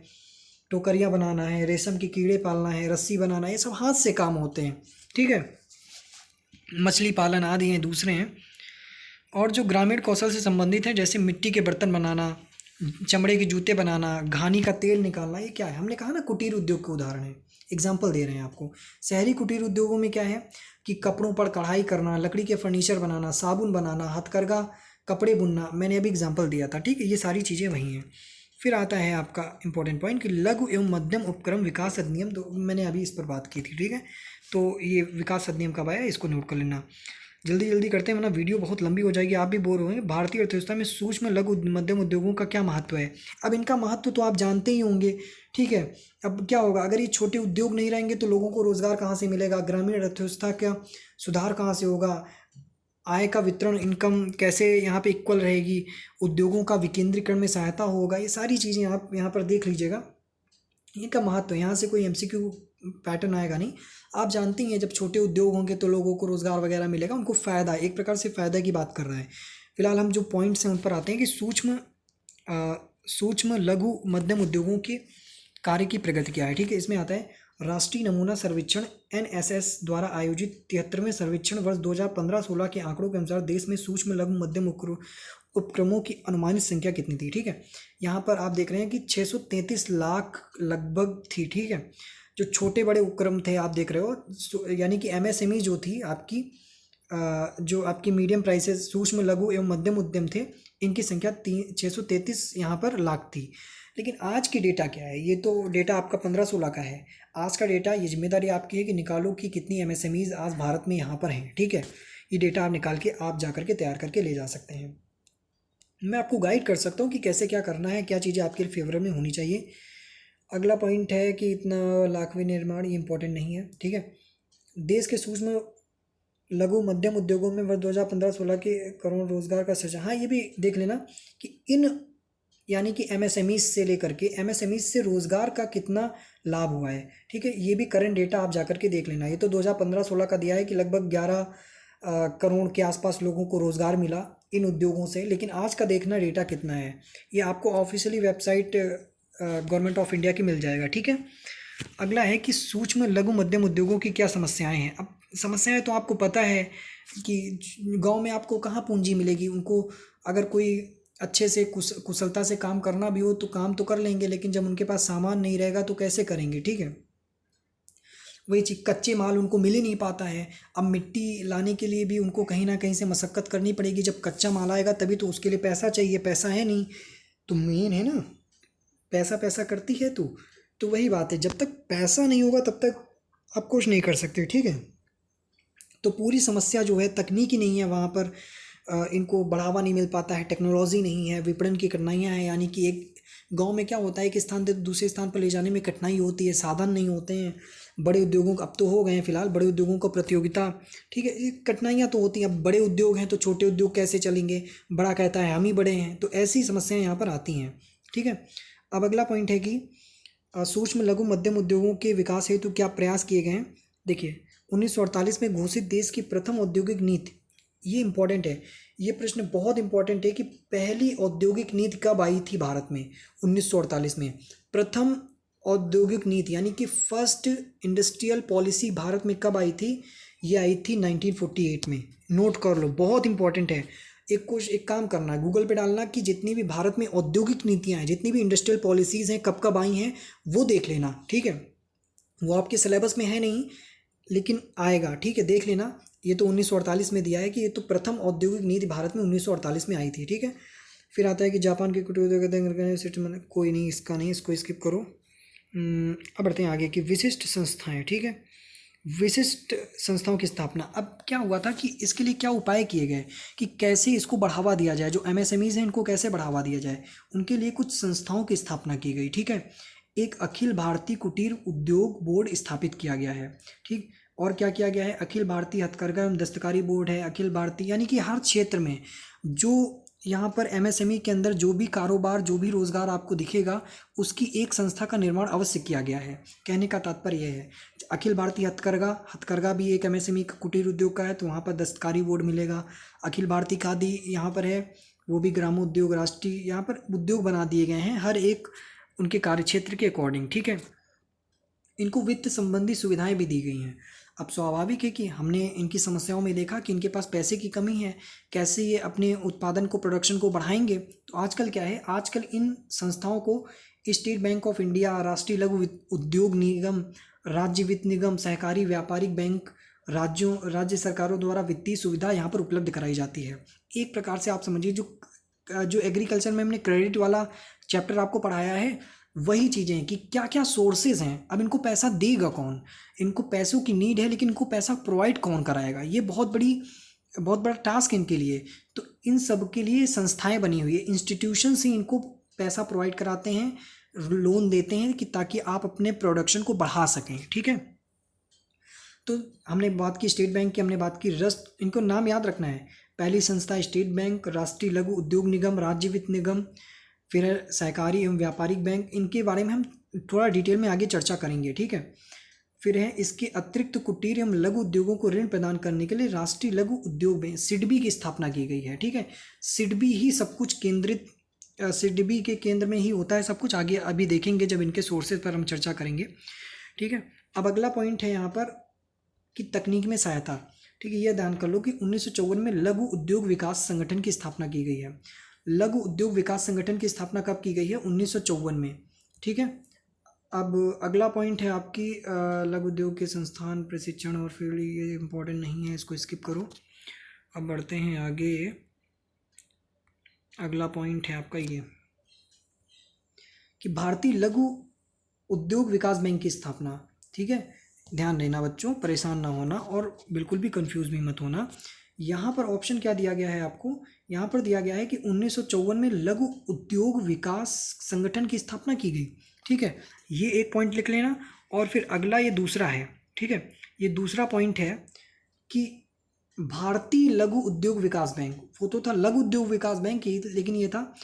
टोकरियाँ बनाना है, रेशम के कीड़े पालना है, रस्सी बनाना है, ये सब हाथ से काम होते हैं, ठीक है। मछली पालन आदि हैं, दूसरे हैं। और जो ग्रामीण कौशल से संबंधित हैं, जैसे मिट्टी के बर्तन बनाना, चमड़े के जूते बनाना, घानी का तेल निकालना, ये क्या है, हमने कहा ना कुटीर उद्योग के उदाहरण है, एग्जाम्पल दे रहे हैं आपको। शहरी कुटीर उद्योगों में क्या है कि कपड़ों पर कढ़ाई करना, लकड़ी के फर्नीचर बनाना, साबुन बनाना, हथकरघा, कपड़े बुनना, मैंने अभी एग्जाम्पल दिया था, ठीक है, ये सारी चीज़ें वही हैं। फिर आता है आपका इंपॉर्टेंट पॉइंट कि लघु एवं मध्यम उपक्रम विकास अधिनियम, तो मैंने अभी इस पर बात की थी, ठीक है। तो ये विकास अधिनियम कब आया, इसको नोट कर लेना। जल्दी जल्दी करते हैं वरना वीडियो बहुत लंबी हो जाएगी, आप भी बोर होंगे। भारतीय अर्थव्यवस्था में सूक्ष्म लघु मध्यम उद्योगों का क्या महत्व है। अब इनका महत्व तो आप जानते ही होंगे, ठीक है। अब क्या होगा, अगर ये छोटे उद्योग नहीं रहेंगे तो लोगों को रोजगार कहाँ से मिलेगा, ग्रामीण अर्थव्यवस्था का सुधार कहाँ से होगा, आय का वितरण, इनकम कैसे यहाँ पे इक्वल रहेगी, उद्योगों का विकेंद्रीकरण में सहायता होगा, ये सारी चीज़ें आप यहाँ पर देख लीजिएगा। इनका महत्व, यहाँ से कोई एमसीक्यू पैटर्न आएगा नहीं। आप जानते ही हैं जब छोटे उद्योग होंगे तो लोगों को रोज़गार वगैरह मिलेगा, उनको फ़ायदा, एक प्रकार से फ़ायदा की बात कर रहा है। फिलहाल हम जो पॉइंट्स हैं उन पर आते हैं कि सूक्ष्म लघु मध्यम उद्योगों के कार्य की प्रगति क्या है, ठीक है। इसमें आता है राष्ट्रीय नमूना सर्वेक्षण एनएसएस द्वारा आयोजित 73वें सर्वेक्षण वर्ष 2015-16 के आंकड़ों के अनुसार देश में सूक्ष्म लघु मध्यम उपक्रमों की अनुमानित संख्या कितनी थी, ठीक है। यहाँ पर आप देख रहे हैं कि 633 लाख लगभग थी, ठीक है। जो छोटे बड़े उपक्रम थे आप देख रहे हो, यानी कि एमएसएमई जो थी आपकी, जो आपकी मीडियम प्राइसेस सूक्ष्म लघु एवं मध्यम उद्यम थे, इनकी संख्या 633 यहाँ पर लाख थी। लेकिन आज की डेटा क्या है, ये तो डेटा आपका 15-16 का है। आज का डेटा, ये जिम्मेदारी आपकी है कि निकालो कि कितनी एमएसएमईज आज भारत में यहाँ पर हैं, ठीक है। ये डेटा आप निकाल के आप जा करके तैयार करके ले जा सकते हैं। मैं आपको गाइड कर सकता हूँ कि कैसे क्या करना है, क्या चीज़ें आपके फेवर में होनी चाहिए। अगला पॉइंट है कि इतना लाख विनिर्माण, ये इंपॉर्टेंट नहीं है, ठीक है। देश के सूक्ष्म लघु मध्यम उद्योगों में वर्ष 2015-16 के करोड़ रोजगार का सृजन, हाँ ये भी देख लेना कि इन, यानी कि एमएसएमई से लेकर के एमएसएमई से रोजगार का कितना लाभ हुआ है, ठीक है। ये भी करंट डेटा आप जाकर के देख लेना। ये तो 2015-16 का दिया है कि लगभग 11 करोड़ के आसपास लोगों को रोजगार मिला इन उद्योगों से, लेकिन आज का देखना डेटा कितना है, ये आपको officially website government of India की मिल जाएगा, ठीक है। अगला है कि सूक्ष्म लघु मध्यम उद्योगों की क्या समस्याएं हैं। अब समस्याएं तो आपको पता है कि गांव में आपको कहाँ पूंजी मिलेगी, उनको अगर कोई अच्छे से कुशलता से काम करना भी हो तो काम तो कर लेंगे, लेकिन जब उनके पास सामान नहीं रहेगा तो कैसे करेंगे, ठीक है। वही चीज़, कच्चे माल उनको मिल ही नहीं पाता है। अब मिट्टी लाने के लिए भी उनको कहीं ना कहीं से मशक्क़त करनी पड़ेगी, जब कच्चा माल आएगा तभी तो उसके लिए पैसा चाहिए, पैसा है नहीं तो मेन है ना, पैसा पैसा करती है तो वही बात है, जब तक पैसा नहीं होगा तब तक आप कुछ नहीं कर सकते, ठीक है। तो पूरी समस्या जो है तकनीकी नहीं है, वहाँ पर इनको बढ़ावा नहीं मिल पाता है, टेक्नोलॉजी नहीं है, विपणन की कठिनाइयाँ हैं। यानी कि एक गांव में क्या होता है, एक स्थान से दूसरे स्थान पर ले जाने में कठिनाई होती है, साधन नहीं होते हैं। बड़े उद्योगों को अब तो हो गए हैं फिलहाल, बड़े उद्योगों को प्रतियोगिता, ठीक है, ये कठिनाइयाँ तो होती हैं। अब बड़े उद्योग हैं तो छोटे उद्योग कैसे चलेंगे, बड़ा कहता है हम ही बड़े हैं, तो ऐसी समस्याएँ यहाँ पर आती हैं, ठीक है। अब अगला पॉइंट है कि सूक्ष्म लघु मध्यम उद्योगों के विकास हेतु क्या प्रयास किए गए हैं। देखिए 1948 में घोषित देश की प्रथम औद्योगिक नीति, ये इंपॉर्टेंट है, ये प्रश्न बहुत इंपॉर्टेंट है कि पहली औद्योगिक नीति कब आई थी भारत में। 1948 में प्रथम औद्योगिक नीति यानी कि फर्स्ट इंडस्ट्रियल पॉलिसी भारत में कब आई थी, ये आई थी 1948 में। नोट कर लो, बहुत इंपॉर्टेंट है। एक काम करना है, गूगल पे डालना कि जितनी भी भारत में औद्योगिक नीतियाँ हैं, जितनी भी इंडस्ट्रियल पॉलिसीज़ हैं, कब कब आई हैं वो देख लेना, ठीक है। वो आपके सिलेबस में है नहीं लेकिन आएगा, ठीक है, देख लेना। ये तो 1948 में दिया है कि ये तो प्रथम औद्योगिक नीति भारत में 1948 में आई थी, ठीक है। फिर आता है कि जापान के कुटीर उद्योग, कोई नहीं, इसका नहीं, इसको स्किप करो। अब बढ़ते हैं आगे कि विशिष्ट संस्थाएं, ठीक है, विशिष्ट संस्थाओं की स्थापना। अब क्या हुआ था कि इसके लिए क्या उपाय किए गए कि कैसे इसको बढ़ावा दिया जाए, जो एमएसएमईज़ हैं इनको कैसे बढ़ावा दिया जाए, उनके लिए कुछ संस्थाओं की स्थापना की गई, ठीक है। एक अखिल भारतीय कुटीर उद्योग बोर्ड स्थापित किया गया है, ठीक। और क्या किया गया है, अखिल भारतीय हथकरघा एवं दस्तकारी बोर्ड है, अखिल भारतीय, यानी कि हर क्षेत्र में जो यहाँ पर एमएसएमई के अंदर जो भी कारोबार, जो भी रोज़गार आपको दिखेगा, उसकी एक संस्था का निर्माण अवश्य किया गया है। कहने का तात्पर्य यह है, अखिल भारतीय हथकरघा, हथकरघा भी एक एमएसएमई का कुटीर उद्योग का है, तो वहाँ पर दस्तकारी बोर्ड मिलेगा। अखिल भारतीय खादी यहाँ पर है, वो भी ग्रामोद्योग, राष्ट्रीय, यहाँ पर उद्योग बना दिए गए हैं हर एक उनके कार्यक्षेत्र के अकॉर्डिंग, ठीक है। इनको वित्त संबंधी सुविधाएं भी दी गई हैं। अब स्वाभाविक है कि हमने इनकी समस्याओं में देखा कि इनके पास पैसे की कमी है, कैसे ये अपने उत्पादन को, प्रोडक्शन को बढ़ाएंगे। तो आजकल क्या है, आजकल इन संस्थाओं को स्टेट बैंक ऑफ इंडिया, राष्ट्रीय लघु उद्योग निगम, राज्य वित्त निगम, सहकारी व्यापारिक बैंक, राज्य सरकारों द्वारा वित्तीय सुविधा यहाँ पर उपलब्ध कराई जाती है। एक प्रकार से आप समझिए जो एग्रीकल्चर में हमने क्रेडिट वाला चैप्टर आपको पढ़ाया है, वही चीज़ें कि क्या क्या सोर्सेज हैं। अब इनको पैसा देगा कौन, इनको पैसों की नीड है लेकिन इनको पैसा प्रोवाइड कौन कराएगा, ये बहुत बड़ा टास्क इनके लिए। तो इन सब के लिए संस्थाएं बनी हुई है, इंस्टीट्यूशन से इनको पैसा प्रोवाइड कराते हैं, लोन देते हैं कि ताकि आप अपने प्रोडक्शन को बढ़ा सकें, ठीक है। तो हमने बात की स्टेट बैंक की, हमने बात की रस्ट, इनको नाम याद रखना है। पहली संस्था स्टेट बैंक, राष्ट्रीय लघु उद्योग निगम, राज्य वित्त निगम, फिर है सहकारी एवं व्यापारिक बैंक। इनके बारे में हम थोड़ा डिटेल में आगे चर्चा करेंगे, ठीक है। फिर है इसके अतिरिक्त कुटीर एवं लघु उद्योगों को ऋण प्रदान करने के लिए राष्ट्रीय लघु उद्योग बैंक सिडबी की स्थापना की गई है, ठीक है। सिडबी ही सब कुछ केंद्रित, सिडबी के केंद्र में ही होता है सब कुछ। आगे अभी देखेंगे जब इनके सोर्सेज पर हम चर्चा करेंगे, ठीक है। अब अगला पॉइंट है यहाँ पर कि तकनीक में सहायता, ठीक है। यह ध्यान कर लो कि 1954 में लघु उद्योग विकास संगठन की स्थापना की गई है। लघु उद्योग विकास संगठन की स्थापना कब की गई है, 1954 में, ठीक है। अब अगला पॉइंट है आपकी लघु उद्योग के संस्थान, प्रशिक्षण और फील्ड, ये इंपॉर्टेंट नहीं है, इसको स्किप करो। अब बढ़ते हैं आगे। अगला पॉइंट है आपका ये कि भारतीय लघु उद्योग विकास बैंक की स्थापना, ठीक है। ध्यान देना बच्चों, परेशान ना होना और बिल्कुल भी कंफ्यूज भी मत होना। यहाँ पर ऑप्शन क्या दिया गया है आपको, यहाँ पर दिया गया है कि 1954 में लघु उद्योग विकास संगठन की स्थापना की गई, ठीक है। ये एक पॉइंट लिख लेना। और फिर अगला ये दूसरा है, ठीक है, ये दूसरा पॉइंट है कि भारतीय लघु उद्योग विकास बैंक, वो तो था लघु उद्योग विकास बैंक ही, लेकिन ये था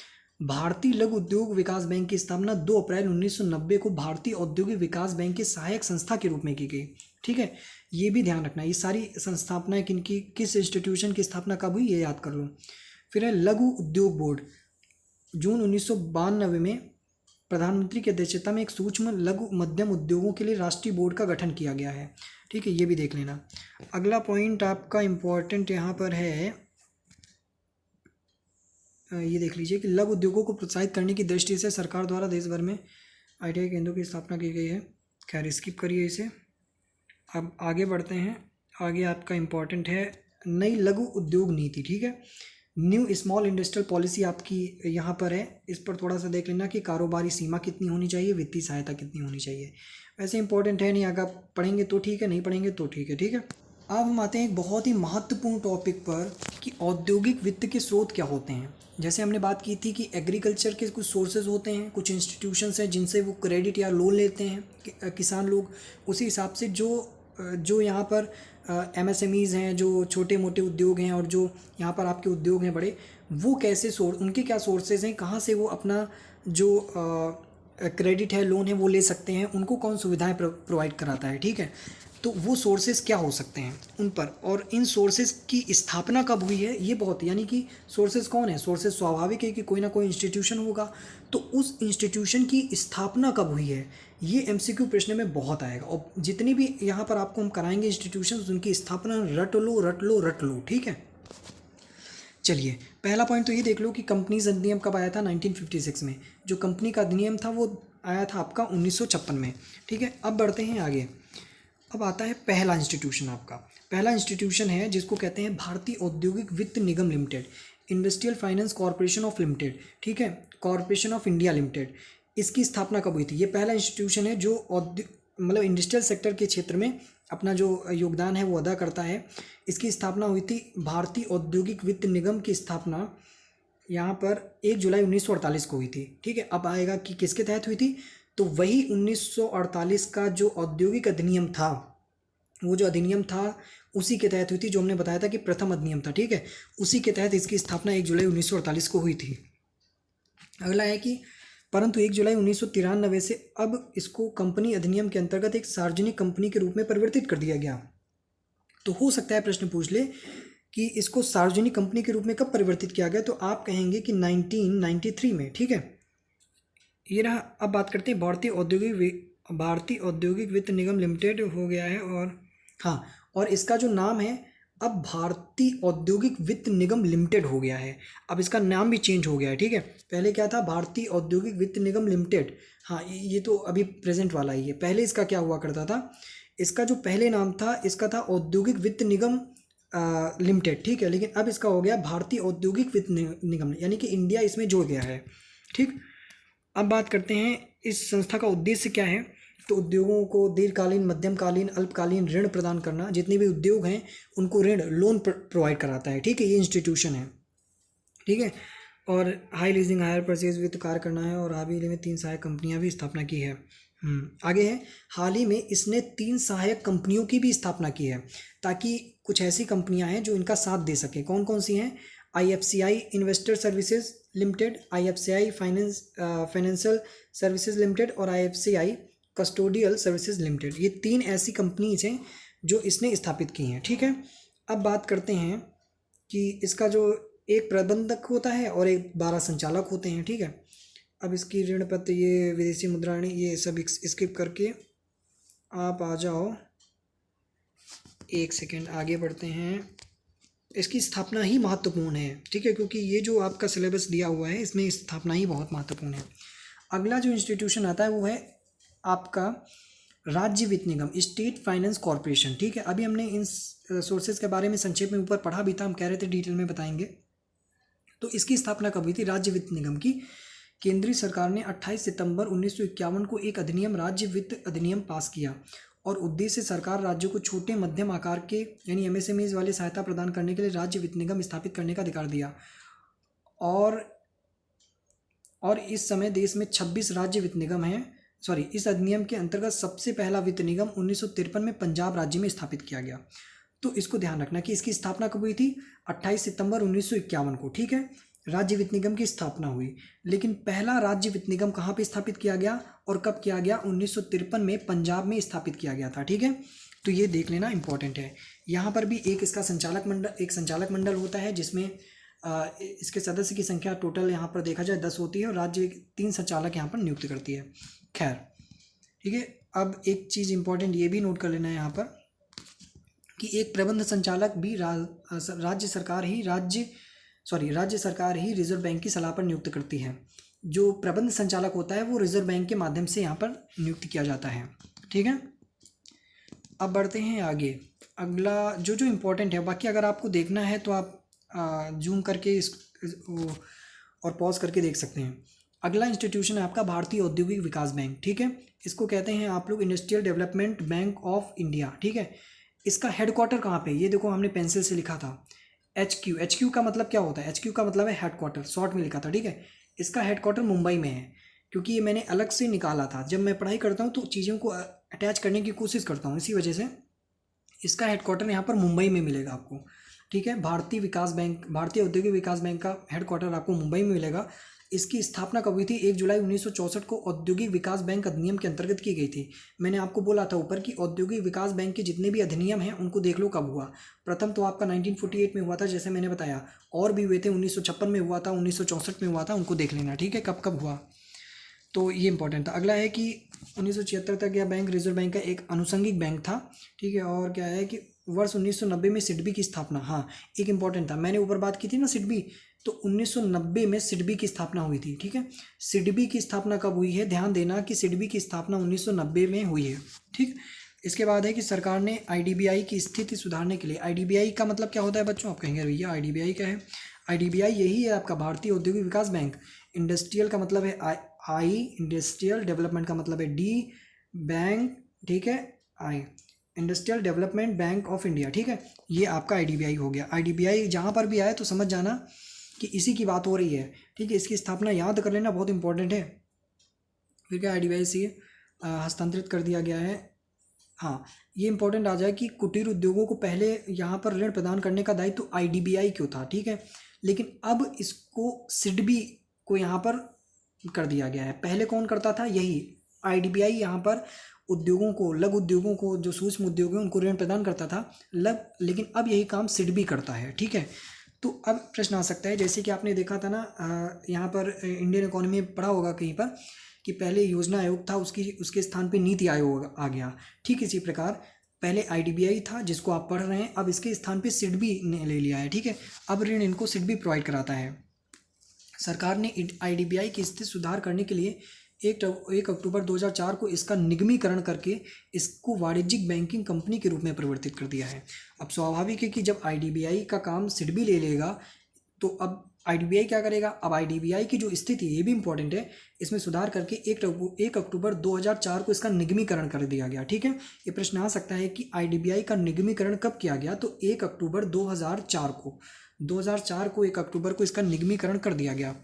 भारतीय लघु उद्योग विकास बैंक की स्थापना 2 अप्रैल 1990 को भारतीय औद्योगिक विकास बैंक के सहायक संस्था के रूप में की गई, ठीक है। ये भी ध्यान रखना, ये सारी संस्थापनाएं किनकी, किस इंस्टीट्यूशन की स्थापना कब हुई, ये याद कर लो। फिर है लघु उद्योग बोर्ड, जून 1992 में प्रधानमंत्री की अध्यक्षता में एक सूक्ष्म लघु मध्यम उद्योगों के लिए राष्ट्रीय बोर्ड का गठन किया गया है, ठीक है, ये भी देख लेना। अगला पॉइंट आपका इम्पोर्टेंट यहाँ पर है, ये देख लीजिए कि लघु उद्योगों को प्रोत्साहित करने की दृष्टि से सरकार द्वारा देश भर में आईटीआई केंद्रों की स्थापना की गई है। खैर स्किप करिए इसे। अब आगे बढ़ते हैं। आगे आपका इम्पोर्टेंट है नई लघु उद्योग नीति, ठीक है। न्यू स्मॉल इंडस्ट्रियल पॉलिसी आपकी यहाँ पर है, इस पर थोड़ा सा देख लेना कि कारोबारी सीमा कितनी होनी चाहिए, वित्तीय सहायता कितनी होनी चाहिए। वैसे इंपॉर्टेंट है नहीं, अगर पढ़ेंगे तो ठीक है, नहीं पढ़ेंगे तो ठीक है, ठीक है। अब हम आते हैं एक बहुत ही महत्वपूर्ण टॉपिक पर कि औद्योगिक वित्त के स्रोत क्या होते हैं। जैसे हमने बात की थी कि एग्रीकल्चर के कुछ सोर्सेज होते हैं, कुछ इंस्टीट्यूशंस हैं जिनसे वो क्रेडिट या लोन लेते हैं किसान लोग। उसी हिसाब से जो यहाँ पर एमएसएमईज़ हैं, जो छोटे मोटे उद्योग हैं और जो यहाँ पर आपके उद्योग हैं बड़े, वो कैसे उनके क्या सोर्सेज हैं, कहाँ से वो अपना जो क्रेडिट है, लोन है, वो ले सकते हैं, उनको कौन सुविधाएं प्रोवाइड कराता है, ठीक है। तो वो सोर्सेज क्या हो सकते हैं उन पर, और इन सोर्सेज की स्थापना कब हुई है, ये बहुत, यानी कि सोर्सेज कौन है, सोर्सेज स्वाभाविक है कि कोई ना कोई इंस्टीट्यूशन होगा, तो उस इंस्टीट्यूशन की स्थापना कब हुई है, ये एमसीक्यू प्रश्न में बहुत आएगा। और जितनी भी यहाँ पर आपको हम कराएंगे इंस्टीट्यूशन, उनकी स्थापना रट लो रट लो रट लो, ठीक है। चलिए, पहला पॉइंट तो ये देख लो कि कंपनीज अधिनियम कब आया था, 1956 में। जो कंपनी का अधिनियम था वो आया था आपका 1956 में, ठीक है। अब बढ़ते हैं आगे। अब आता है पहला इंस्टीट्यूशन आपका। पहला इंस्टीट्यूशन है जिसको कहते हैं भारतीय औद्योगिक वित्त निगम limited, industrial finance corporation of limited, ठीक है, कॉरपोरेशन ऑफ इंडिया लिमिटेड। इसकी स्थापना कब हुई थी? ये पहला इंस्टीट्यूशन है जो मतलब इंडस्ट्रियल सेक्टर के क्षेत्र में अपना जो योगदान है वो अदा करता है। इसकी स्थापना हुई थी, भारतीय औद्योगिक वित्त निगम की स्थापना यहाँ पर 1 जुलाई 1948 को हुई थी, ठीक है। अब आएगा कि किसके तहत हुई थी, तो वही 1948 का जो औद्योगिक अधिनियम था, वो जो अधिनियम था उसी के तहत हुई थी, जो हमने बताया था कि प्रथम अधिनियम था, ठीक है। उसी के तहत इसकी स्थापना 1 जुलाई 1948 को हुई थी। अगला है कि परंतु 1 जुलाई 1993 से अब इसको कंपनी अधिनियम के अंतर्गत एक सार्वजनिक कंपनी के रूप में परिवर्तित कर दिया गया। तो हो सकता है प्रश्न पूछ ले कि इसको सार्वजनिक कंपनी के रूप में कब परिवर्तित किया गया, तो आप कहेंगे कि 1993 में, ठीक है। ये रहा। अब बात करते हैं भारतीय औद्योगिक वित्त निगम लिमिटेड हो गया है, और हाँ, और इसका जो नाम है अब भारतीय औद्योगिक वित्त निगम लिमिटेड हो गया है। अब इसका नाम भी चेंज हो गया है, ठीक है। पहले क्या था, भारतीय औद्योगिक वित्त निगम लिमिटेड, हाँ ये तो अभी प्रेजेंट वाला ही है। पहले इसका क्या हुआ करता था, इसका जो पहले नाम था इसका था औद्योगिक वित्त निगम लिमिटेड, ठीक है। लेकिन अब इसका हो गया भारतीय औद्योगिक वित्त निगम, यानी कि इंडिया इसमें जुड़ गया है, ठीक। अब बात करते हैं इस संस्था का उद्देश्य क्या है। तो उद्योगों को दीर्घकालीन, मध्यमकालीन, अल्पकालीन ऋण प्रदान करना। जितने भी उद्योग हैं उनको ऋण, लोन प्रोवाइड कराता है, ठीक है, ये इंस्टीट्यूशन है, ठीक है। और हाई लीजिंग, हायर परचेज वित्त कार्य करना है, और हाल ही में 3 सहायक कंपनियां भी स्थापना की है। आगे है, हाल ही में इसने 3 सहायक कंपनियों की भी स्थापना की है, ताकि कुछ ऐसी कंपनियां हैं जो इनका साथ दे सकें। कौन कौन सी हैं? IFCI investor services limited, IFCI financial services limited, और IFCI कस्टोडियल सर्विसेज लिमिटेड। ये 3 ऐसी कंपनीज हैं जो इसने स्थापित की हैं, ठीक है। अब बात करते हैं कि इसका जो एक प्रबंधक होता है और एक 12 संचालक होते हैं, ठीक है। अब इसकी ऋण पत्र, ये विदेशी मुद्रा, ये सब स्किप करके आप आ जाओ, 1 सेकेंड आगे बढ़ते हैं। इसकी स्थापना ही महत्वपूर्ण है, ठीक है, क्योंकि ये जो आपका सिलेबस दिया हुआ है इसमें स्थापना ही बहुत महत्वपूर्ण है। अगला जो इंस्टीट्यूशन आता है वो है आपका राज्य वित्त निगम, स्टेट फाइनेंस कॉरपोरेशन, ठीक है। अभी हमने इन सोर्सेज के बारे में संक्षेप में ऊपर पढ़ा भी था, हम कह रहे थे डिटेल में बताएंगे। तो इसकी स्थापना कब हुई थी, राज्य वित्त निगम की? केंद्रीय सरकार ने 28 सितंबर 1951 को एक अधिनियम, राज्य वित्त अधिनियम पास किया, और उद्देश्य सरकार राज्यों को छोटे मध्यम आकार के यानी MSMEs वाले सहायता प्रदान करने के लिए राज्य वित्त निगम स्थापित करने का अधिकार दिया। और इस समय देश में 26 राज्य वित्त निगम हैं। इस अधिनियम के अंतर्गत सबसे पहला वित्त निगम 1953 में पंजाब राज्य में स्थापित किया गया। तो इसको ध्यान रखना कि इसकी स्थापना कब हुई थी, 28 सितंबर 1951 को, ठीक है, राज्य वित्त निगम की स्थापना हुई। लेकिन पहला राज्य वित्त निगम कहाँ पे स्थापित किया गया और कब किया गया? 1953 में पंजाब में स्थापित किया गया था, ठीक है। तो ये देख लेना इंपॉर्टेंट है। यहाँ पर भी एक संचालक मंडल होता है, जिसमें इसके सदस्य की संख्या टोटल यहाँ पर देखा जाए 10 होती है, और राज्य 3 संचालक यहाँ पर नियुक्त करती है। खैर, ठीक है। अब एक चीज़ इंपॉर्टेंट ये भी नोट कर लेना है यहाँ पर कि एक प्रबंध संचालक भी राज्य सरकार ही रिजर्व बैंक की सलाह पर नियुक्त करती है। जो प्रबंध संचालक होता है वो रिजर्व बैंक के माध्यम से यहाँ पर नियुक्त किया जाता है, ठीक है। अब बढ़ते हैं आगे। अगला जो इम्पोर्टेंट है, बाकी अगर आपको देखना है तो आप जूम करके और पॉज करके देख सकते हैं। अगला इंस्टीट्यूशन है आपका भारतीय औद्योगिक विकास बैंक, ठीक है। इसको कहते हैं आप लोग industrial development bank of India, ठीक है। इसका हेडक्वार्टर कहाँ पे? ये देखो हमने पेंसिल से लिखा था HQ का मतलब क्या होता है? HQ का मतलब है हेडक्वार्टर, शॉर्ट में लिखा था, ठीक है। इसका हेडक्वार्टर मुंबई में है, क्योंकि ये मैंने अलग से निकाला था। जब मैं पढ़ाई करता हूँ तो चीज़ों को अटैच करने की कोशिश करता हूँ, इसी वजह से इसका हेडक्वार्टर यहाँ पर मुंबई में मिलेगा आपको, ठीक है। भारतीय औद्योगिक विकास बैंक का हेडक्वार्टर आपको मुंबई में मिलेगा। इसकी स्थापना कब हुई थी? 1 जुलाई 1964 को औद्योगिक विकास बैंक अधिनियम के अंतर्गत की गई थी। मैंने आपको बोला था ऊपर कि औद्योगिक विकास बैंक के जितने भी अधिनियम हैं उनको देख लो कब हुआ। प्रथम तो आपका 1948 में हुआ था, जैसे मैंने बताया, और भी हुए थे, 1956 में हुआ था, 1964 में हुआ था, उनको देख लेना, ठीक है, कब कब हुआ। तो ये इंपॉर्टेंट था। अगला है कि 1976 तक यह बैंक रिजर्व बैंक का एक आनुषंगिक बैंक था, ठीक है। और क्या है कि वर्ष 1990 में सिडबी की स्थापना, हाँ एक इंपॉर्टेंट था, मैंने ऊपर बात की थी ना सिडबी, तो 1990 में सिडबी की स्थापना हुई थी, ठीक है। सिडबी की स्थापना कब हुई है? ध्यान देना कि सिडबी की स्थापना 1990 में हुई है, ठीक। इसके बाद है कि सरकार ने आईडीबीआई की स्थिति सुधारने के लिए, आईडीबीआई का मतलब क्या होता है बच्चों? आप कहेंगे भैया आईडीबीआई क्या है? आईडीबीआई यही है आपका भारतीय औद्योगिक विकास बैंक। इंडस्ट्रियल का मतलब है आई, इंडस्ट्रियल डेवलपमेंट का मतलब है डी, बैंक, ठीक है, I, industrial development bank of India, ठीक है। ये आपका आईडीबीआई हो गया। आईडीबीआई जहाँ पर भी आए तो समझ जाना कि इसी की बात हो रही है, ठीक है। इसकी स्थापना याद कर लेना, बहुत इंपॉर्टेंट है। फिर क्या आईडीबीआई से हस्तांतरित कर दिया गया है। हाँ, ये इंपॉर्टेंट आ जाए कि कुटीर उद्योगों को पहले यहाँ पर ऋण प्रदान करने का दायित्व तो आईडीबीआई क्यों था, ठीक है, लेकिन अब इसको सिडबी को यहाँ पर कर दिया गया है। पहले कौन करता था? यही आईडीबीआई यहाँ पर उद्योगों को, लघु उद्योगों को, जो सूक्ष्म उद्योग हैं उनको ऋण प्रदान करता था, लेकिन अब यही काम सिडबी करता है, ठीक है। तो अब प्रश्न आ सकता है, जैसे कि आपने देखा था ना यहाँ पर इंडियन इकोनॉमी में पढ़ा होगा कहीं पर कि पहले योजना आयोग था, उसके स्थान पे नीति आयोग आ गया, ठीक इसी प्रकार पहले आईडीबीआई था जिसको आप पढ़ रहे हैं, अब इसके स्थान पे सिडबी ने ले लिया है, ठीक है। अब ऋण इनको सिडबी प्रोवाइड कराता है। सरकार ने आईडीबीआई की स्थिति सुधार करने के लिए 1 अक्टूबर 2004 को इसका निगमीकरण करके इसको वाणिज्यिक बैंकिंग कंपनी के रूप में परिवर्तित कर दिया है। अब स्वाभाविक है कि जब आईडीबीआई का काम सिडबी ले लेगा तो अब आईडीबीआई क्या करेगा? अब आईडीबीआई की जो स्थिति, ये भी इंपॉर्टेंट है, इसमें सुधार करके 1 अक्टूबर 2004 को इसका निगमीकरण कर दिया गया, ठीक है। ये प्रश्न आ सकता है कि आईडीबीआई का निगमीकरण कब किया गया? तो 1 अक्टूबर 2004 को, 2004 को 1 अक्टूबर को इसका निगमीकरण कर दिया गया।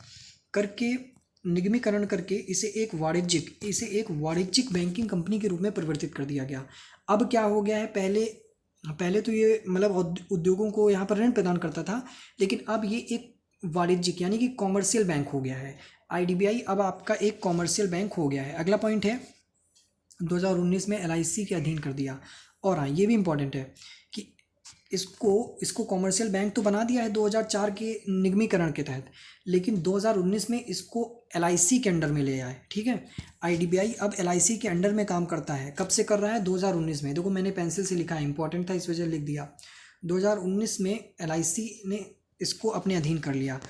निगमीकरण करके इसे एक वाणिज्यिक बैंकिंग कंपनी के रूप में परिवर्तित कर दिया गया। अब क्या हो गया है? पहले तो ये मतलब उद्योगों को यहाँ पर ऋण प्रदान करता था, लेकिन अब ये एक वाणिज्यिक यानी कि कॉमर्शियल बैंक हो गया है। आईडीबीआई अब आपका एक कॉमर्शियल बैंक हो गया है। अगला पॉइंट है 2019 में एलआईसी के अधीन कर दिया। और हाँ, ये भी इंपॉर्टेंट है कि इसको कॉमर्शियल बैंक तो बना दिया है 2004 के निगमीकरण के तहत, लेकिन 2019 में इसको एलआईसी के अंडर में ले आए, ठीक है। आईडीबीआई अब एलआईसी के अंडर में काम करता है। कब से कर रहा है? 2019 में। देखो मैंने पेंसिल से लिखा है, इंपॉर्टेंट था इस वजह से लिख दिया। 2019 में एलआईसी ने इसको अपने अधीन कर लिया।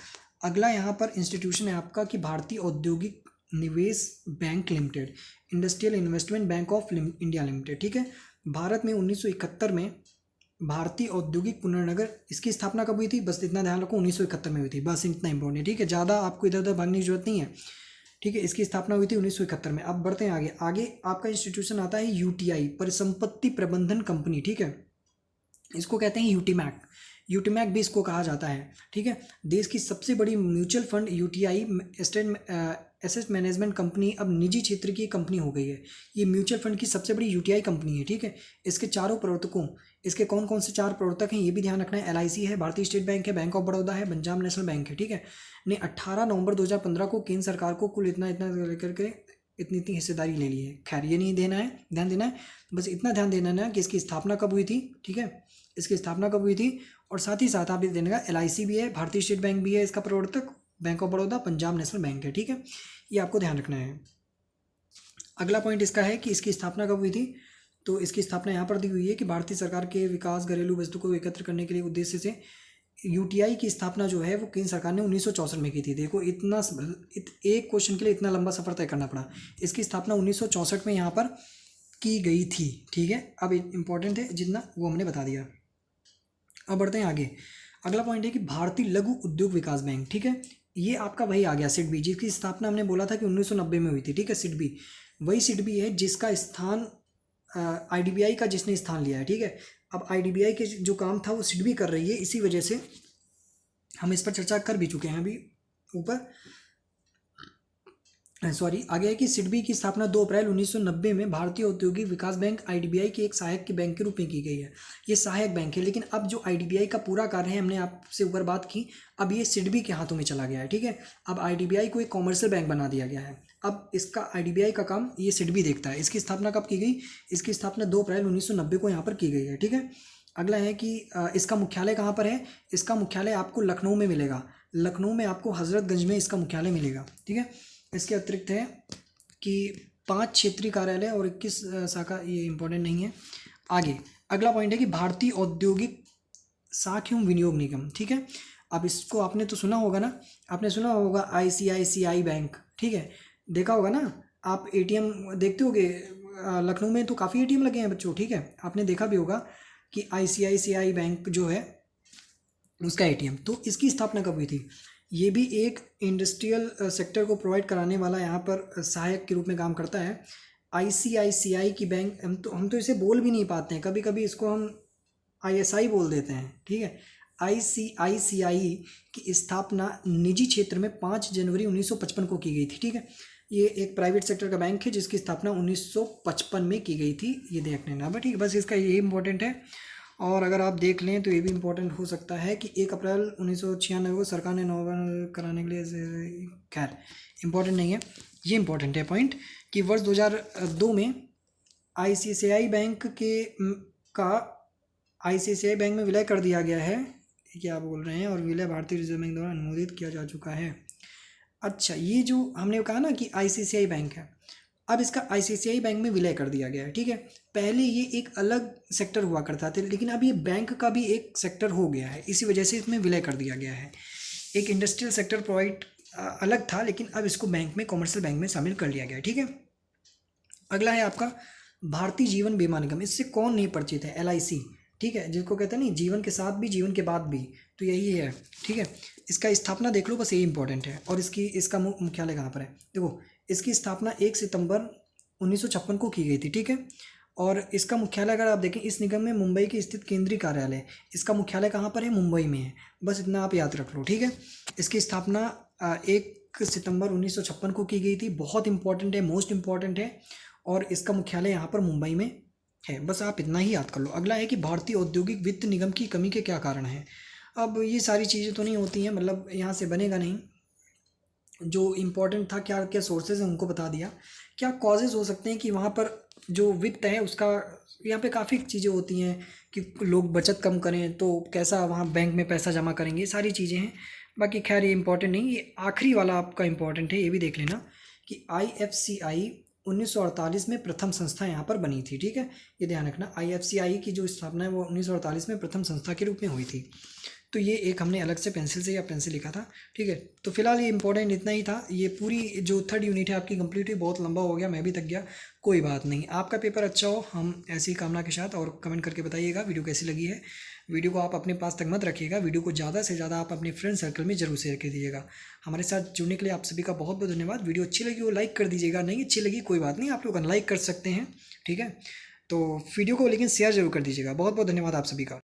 अगला यहाँ पर इंस्टीट्यूशन है आपका कि भारतीय औद्योगिक निवेश bank limited, industrial investment bank of India limited, ठीक है। भारत में 1971 में भारतीय औद्योगिक पुनर्नगर, इसकी स्थापना कब हुई थी? बस इतना ध्यान रखो, 1971 में हुई थी, बस इतना इंपॉर्टेंट है, ठीक है। ज़्यादा आपको इधर उधर भागने की जरूरत नहीं है, ठीक है। इसकी स्थापना हुई थी 1971 में। अब बढ़ते हैं आगे। आपका इंस्टीट्यूशन आता है यूटीआई, परिसंपत्ति प्रबंधन कंपनी, ठीक है। इसको कहते हैं यूटीमैक, यूटीमैक भी इसको कहा जाता है, ठीक है। देश की सबसे बड़ी mutual fund UTI asset management company अब निजी क्षेत्र की कंपनी हो गई है। ये म्यूचुअल फंड की सबसे बड़ी यूटीआई कंपनी है, ठीक है। इसके चारों प्रवर्तकों, इसके कौन कौन से 4 प्रवर्तक हैं ये भी ध्यान रखना है। एलआईसी है, भारतीय स्टेट बैंक है, बैंक ऑफ बड़ौदा है, पंजाब नेशनल बैंक है, ठीक है। ने 18 नवंबर 2015 को केंद्र सरकार को कुल इतना लेकर के इतनी हिस्सेदारी ले ली है। खैर ये नहीं देना है, ध्यान देना है, बस इतना ध्यान देना है कि इसकी स्थापना कब हुई थी, ठीक है। इसकी स्थापना कब हुई थी, और साथ ही साथ आप ये देने का एलआईसी भी है, भारतीय स्टेट बैंक भी है इसका प्रवर्तक, bank of Baroda, Punjab national bank है, ठीक है। ये आपको ध्यान रखना है। अगला पॉइंट इसका है कि इसकी स्थापना कब हुई थी, तो इसकी स्थापना यहाँ पर दी हुई है कि भारतीय सरकार के विकास घरेलू वस्तु को एकत्र करने के लिए उद्देश्य से यूटीआई की स्थापना जो है वो केंद्र सरकार ने 1964 में की थी। देखो इतना एक क्वेश्चन के लिए इतना लंबा सफर तय करना पड़ा। इसकी स्थापना 1964 में यहाँ पर की गई थी, ठीक है। अब इंपॉर्टेंट है जितना वो हमने बता दिया। अब बढ़ते हैं आगे। अगला पॉइंट है कि भारतीय लघु उद्योग विकास बैंक, ठीक है। ये आपका वही आ गया सिडबी, जिसकी स्थापना हमने बोला था कि 1990 में हुई थी, ठीक है। सिडबी वही सिडबी है जिसका स्थान आईडीबीआई का जिसने स्थान लिया है, ठीक है। अब आईडीबीआई के जो काम था वो सिडबी कर रही है, इसी वजह से हम इस पर चर्चा कर भी चुके हैं अभी ऊपर। सॉरी, आगे है कि सिडबी की स्थापना 2 अप्रैल 1990 में भारतीय औद्योगिक विकास बैंक आईडीबीआई के एक सहायक के बैंक के रूप में की गई है। ये सहायक बैंक है, लेकिन अब जो आईडीबीआई का पूरा कार्य है, हमने आपसे ऊपर बात की, अब ये सिडबी के हाथों में चला गया है। ठीक है, अब आईडीबीआई को एक कॉमर्शियल बैंक बना दिया गया है। अब इसका आईडीबीआई का काम ये सिडबी देखता है। इसकी स्थापना कब की गई? इसकी स्थापना 2 अप्रैल 1990 को यहाँ पर की गई है। ठीक है, अगला है कि इसका मुख्यालय कहाँ पर है? इसका मुख्यालय आपको लखनऊ में मिलेगा। लखनऊ में आपको हजरतगंज में इसका मुख्यालय मिलेगा। ठीक है, इसके अतिरिक्त है कि 5 क्षेत्रीय कार्यालय और 21 शाखा, ये इंपॉर्टेंट नहीं है। आगे अगला पॉइंट है कि भारतीय औद्योगिक साख एवं विनियोग निगम। ठीक है, अब इसको आपने तो सुना होगा ना, आपने सुना होगा आईसीआईसीआई बैंक। ठीक है, देखा होगा ना, आप एटीएम देखते होगे लखनऊ में तो काफ़ी एटीएम लगे हैं बच्चों। ठीक है, आपने देखा भी होगा कि आईसीआईसीआई बैंक जो है उसका एटीएम, तो इसकी स्थापना कब हुई थी? ये भी एक इंडस्ट्रियल सेक्टर को प्रोवाइड कराने वाला यहाँ पर सहायक के रूप में काम करता है। आईसीआईसीआई की बैंक, हम तो इसे बोल भी नहीं पाते हैं, कभी कभी इसको हम आईएसआई बोल देते हैं। ठीक है, आईसीआईसीआई की स्थापना निजी क्षेत्र में 5 जनवरी 1955 को की गई थी। ठीक है, ये एक प्राइवेट सेक्टर का बैंक है जिसकी स्थापना 1955 में की गई थी, ये देख लेना। बट ठीक, बस इसका ये इंपॉर्टेंट है। और अगर आप देख लें तो ये भी इम्पोर्टेंट हो सकता है कि 1 अप्रैल 1996 को सरकार ने नोवेल कराने के लिए, खैर इम्पोर्टेंट नहीं है, ये इम्पोर्टेंट है पॉइंट कि वर्ष 2002 में आईसीआईसीआई बैंक का आईसीआईसीआई बैंक में विलय कर दिया गया है। क्या बोल रहे हैं? और विलय भारतीय रिजर्व बैंक द्वारा अनुमोदित किया जा चुका है। अच्छा, ये जो हमने कहा ना कि आईसीआईसीआई बैंक है, अब इसका आईसीआईसीआई बैंक में विलय कर दिया गया है। ठीक है, पहले ये एक अलग सेक्टर हुआ करता था, लेकिन अब ये बैंक का भी एक सेक्टर हो गया है, इसी वजह से इसमें विलय कर दिया गया है। एक इंडस्ट्रियल सेक्टर प्रोवाइड अलग था, लेकिन अब इसको बैंक में, कॉमर्शियल बैंक में शामिल कर लिया गया है। ठीक है, अगला है आपका भारतीय जीवन बीमा निगम। इससे कौन नहीं परिचित है? एलआईसी। ठीक है, जिसको कहते हैं नहीं, जीवन के साथ भी जीवन के बाद भी, तो यही है। ठीक है, इसका स्थापना देख लो, बस यही इंपॉर्टेंट है। और इसका मुख्यालय कहाँ पर है? देखो, इसकी स्थापना 1 सितंबर 1956 को की गई थी। ठीक है, और इसका मुख्यालय अगर आप देखें, इस निगम में मुंबई के स्थित केंद्रीय कार्यालय, इसका मुख्यालय कहाँ पर है? मुंबई में है। बस इतना आप याद रख लो। ठीक है, इसकी स्थापना 1 सितंबर 1956 को की गई थी। बहुत इंपॉर्टेंट है, मोस्ट इंपॉर्टेंट है, और इसका मुख्यालय यहाँ पर मुंबई में है। बस आप इतना ही याद कर लो। अगला है कि भारतीय औद्योगिक वित्त निगम की कमी के क्या कारण हैं। अब ये सारी चीज़ें तो नहीं होती हैं, मतलब यहाँ से बनेगा नहीं। जो इम्पोर्टेंट था, क्या क्या सोर्सेज हैं उनको बता दिया। क्या कॉजेज़ हो सकते हैं कि वहाँ पर जो वित्त है उसका, यहाँ पे काफ़ी चीज़ें होती हैं कि लोग बचत कम करें तो कैसा वहाँ बैंक में पैसा जमा करेंगे, सारी चीज़ें हैं। बाकी खैर ये इंपॉर्टेंट नहीं, ये आखिरी वाला आपका इंपॉर्टेंट है, ये भी देख लेना कि आईएफसीआई 1948 में प्रथम संस्था यहाँ पर बनी थी। ठीक है, ये ध्यान रखना, आईएफसीआई की जो स्थापना है वो 1948 में प्रथम संस्था के रूप में हुई थी। तो ये एक हमने अलग से पेंसिल से या पेन से लिखा था। ठीक है, तो फिलहाल ये इंपॉर्टेंट इतना ही था। ये पूरी जो 3rd यूनिट है आपकी कंप्लीट हुई, बहुत लंबा हो गया, मैं भी थक गया, कोई बात नहीं। आपका पेपर अच्छा हो, हम ऐसी कामना के साथ, और कमेंट करके बताइएगा वीडियो कैसी लगी है। वीडियो को आप अपने पास तक मत रखिएगा, वीडियो को ज़्यादा से ज़्यादा आप अपने फ्रेंड सर्कल में जरूर शेयर कर दीजिएगा। हमारे साथ जुड़ने के लिए आप सभी का बहुत बहुत धन्यवाद। वीडियो अच्छी लगी हो लाइक कर दीजिएगा, नहीं अच्छी लगी कोई बात नहीं, आप लोग अनलाइक कर सकते हैं। ठीक है, तो वीडियो को लेकिन शेयर जरूर कर दीजिएगा। बहुत बहुत धन्यवाद आप सभी का।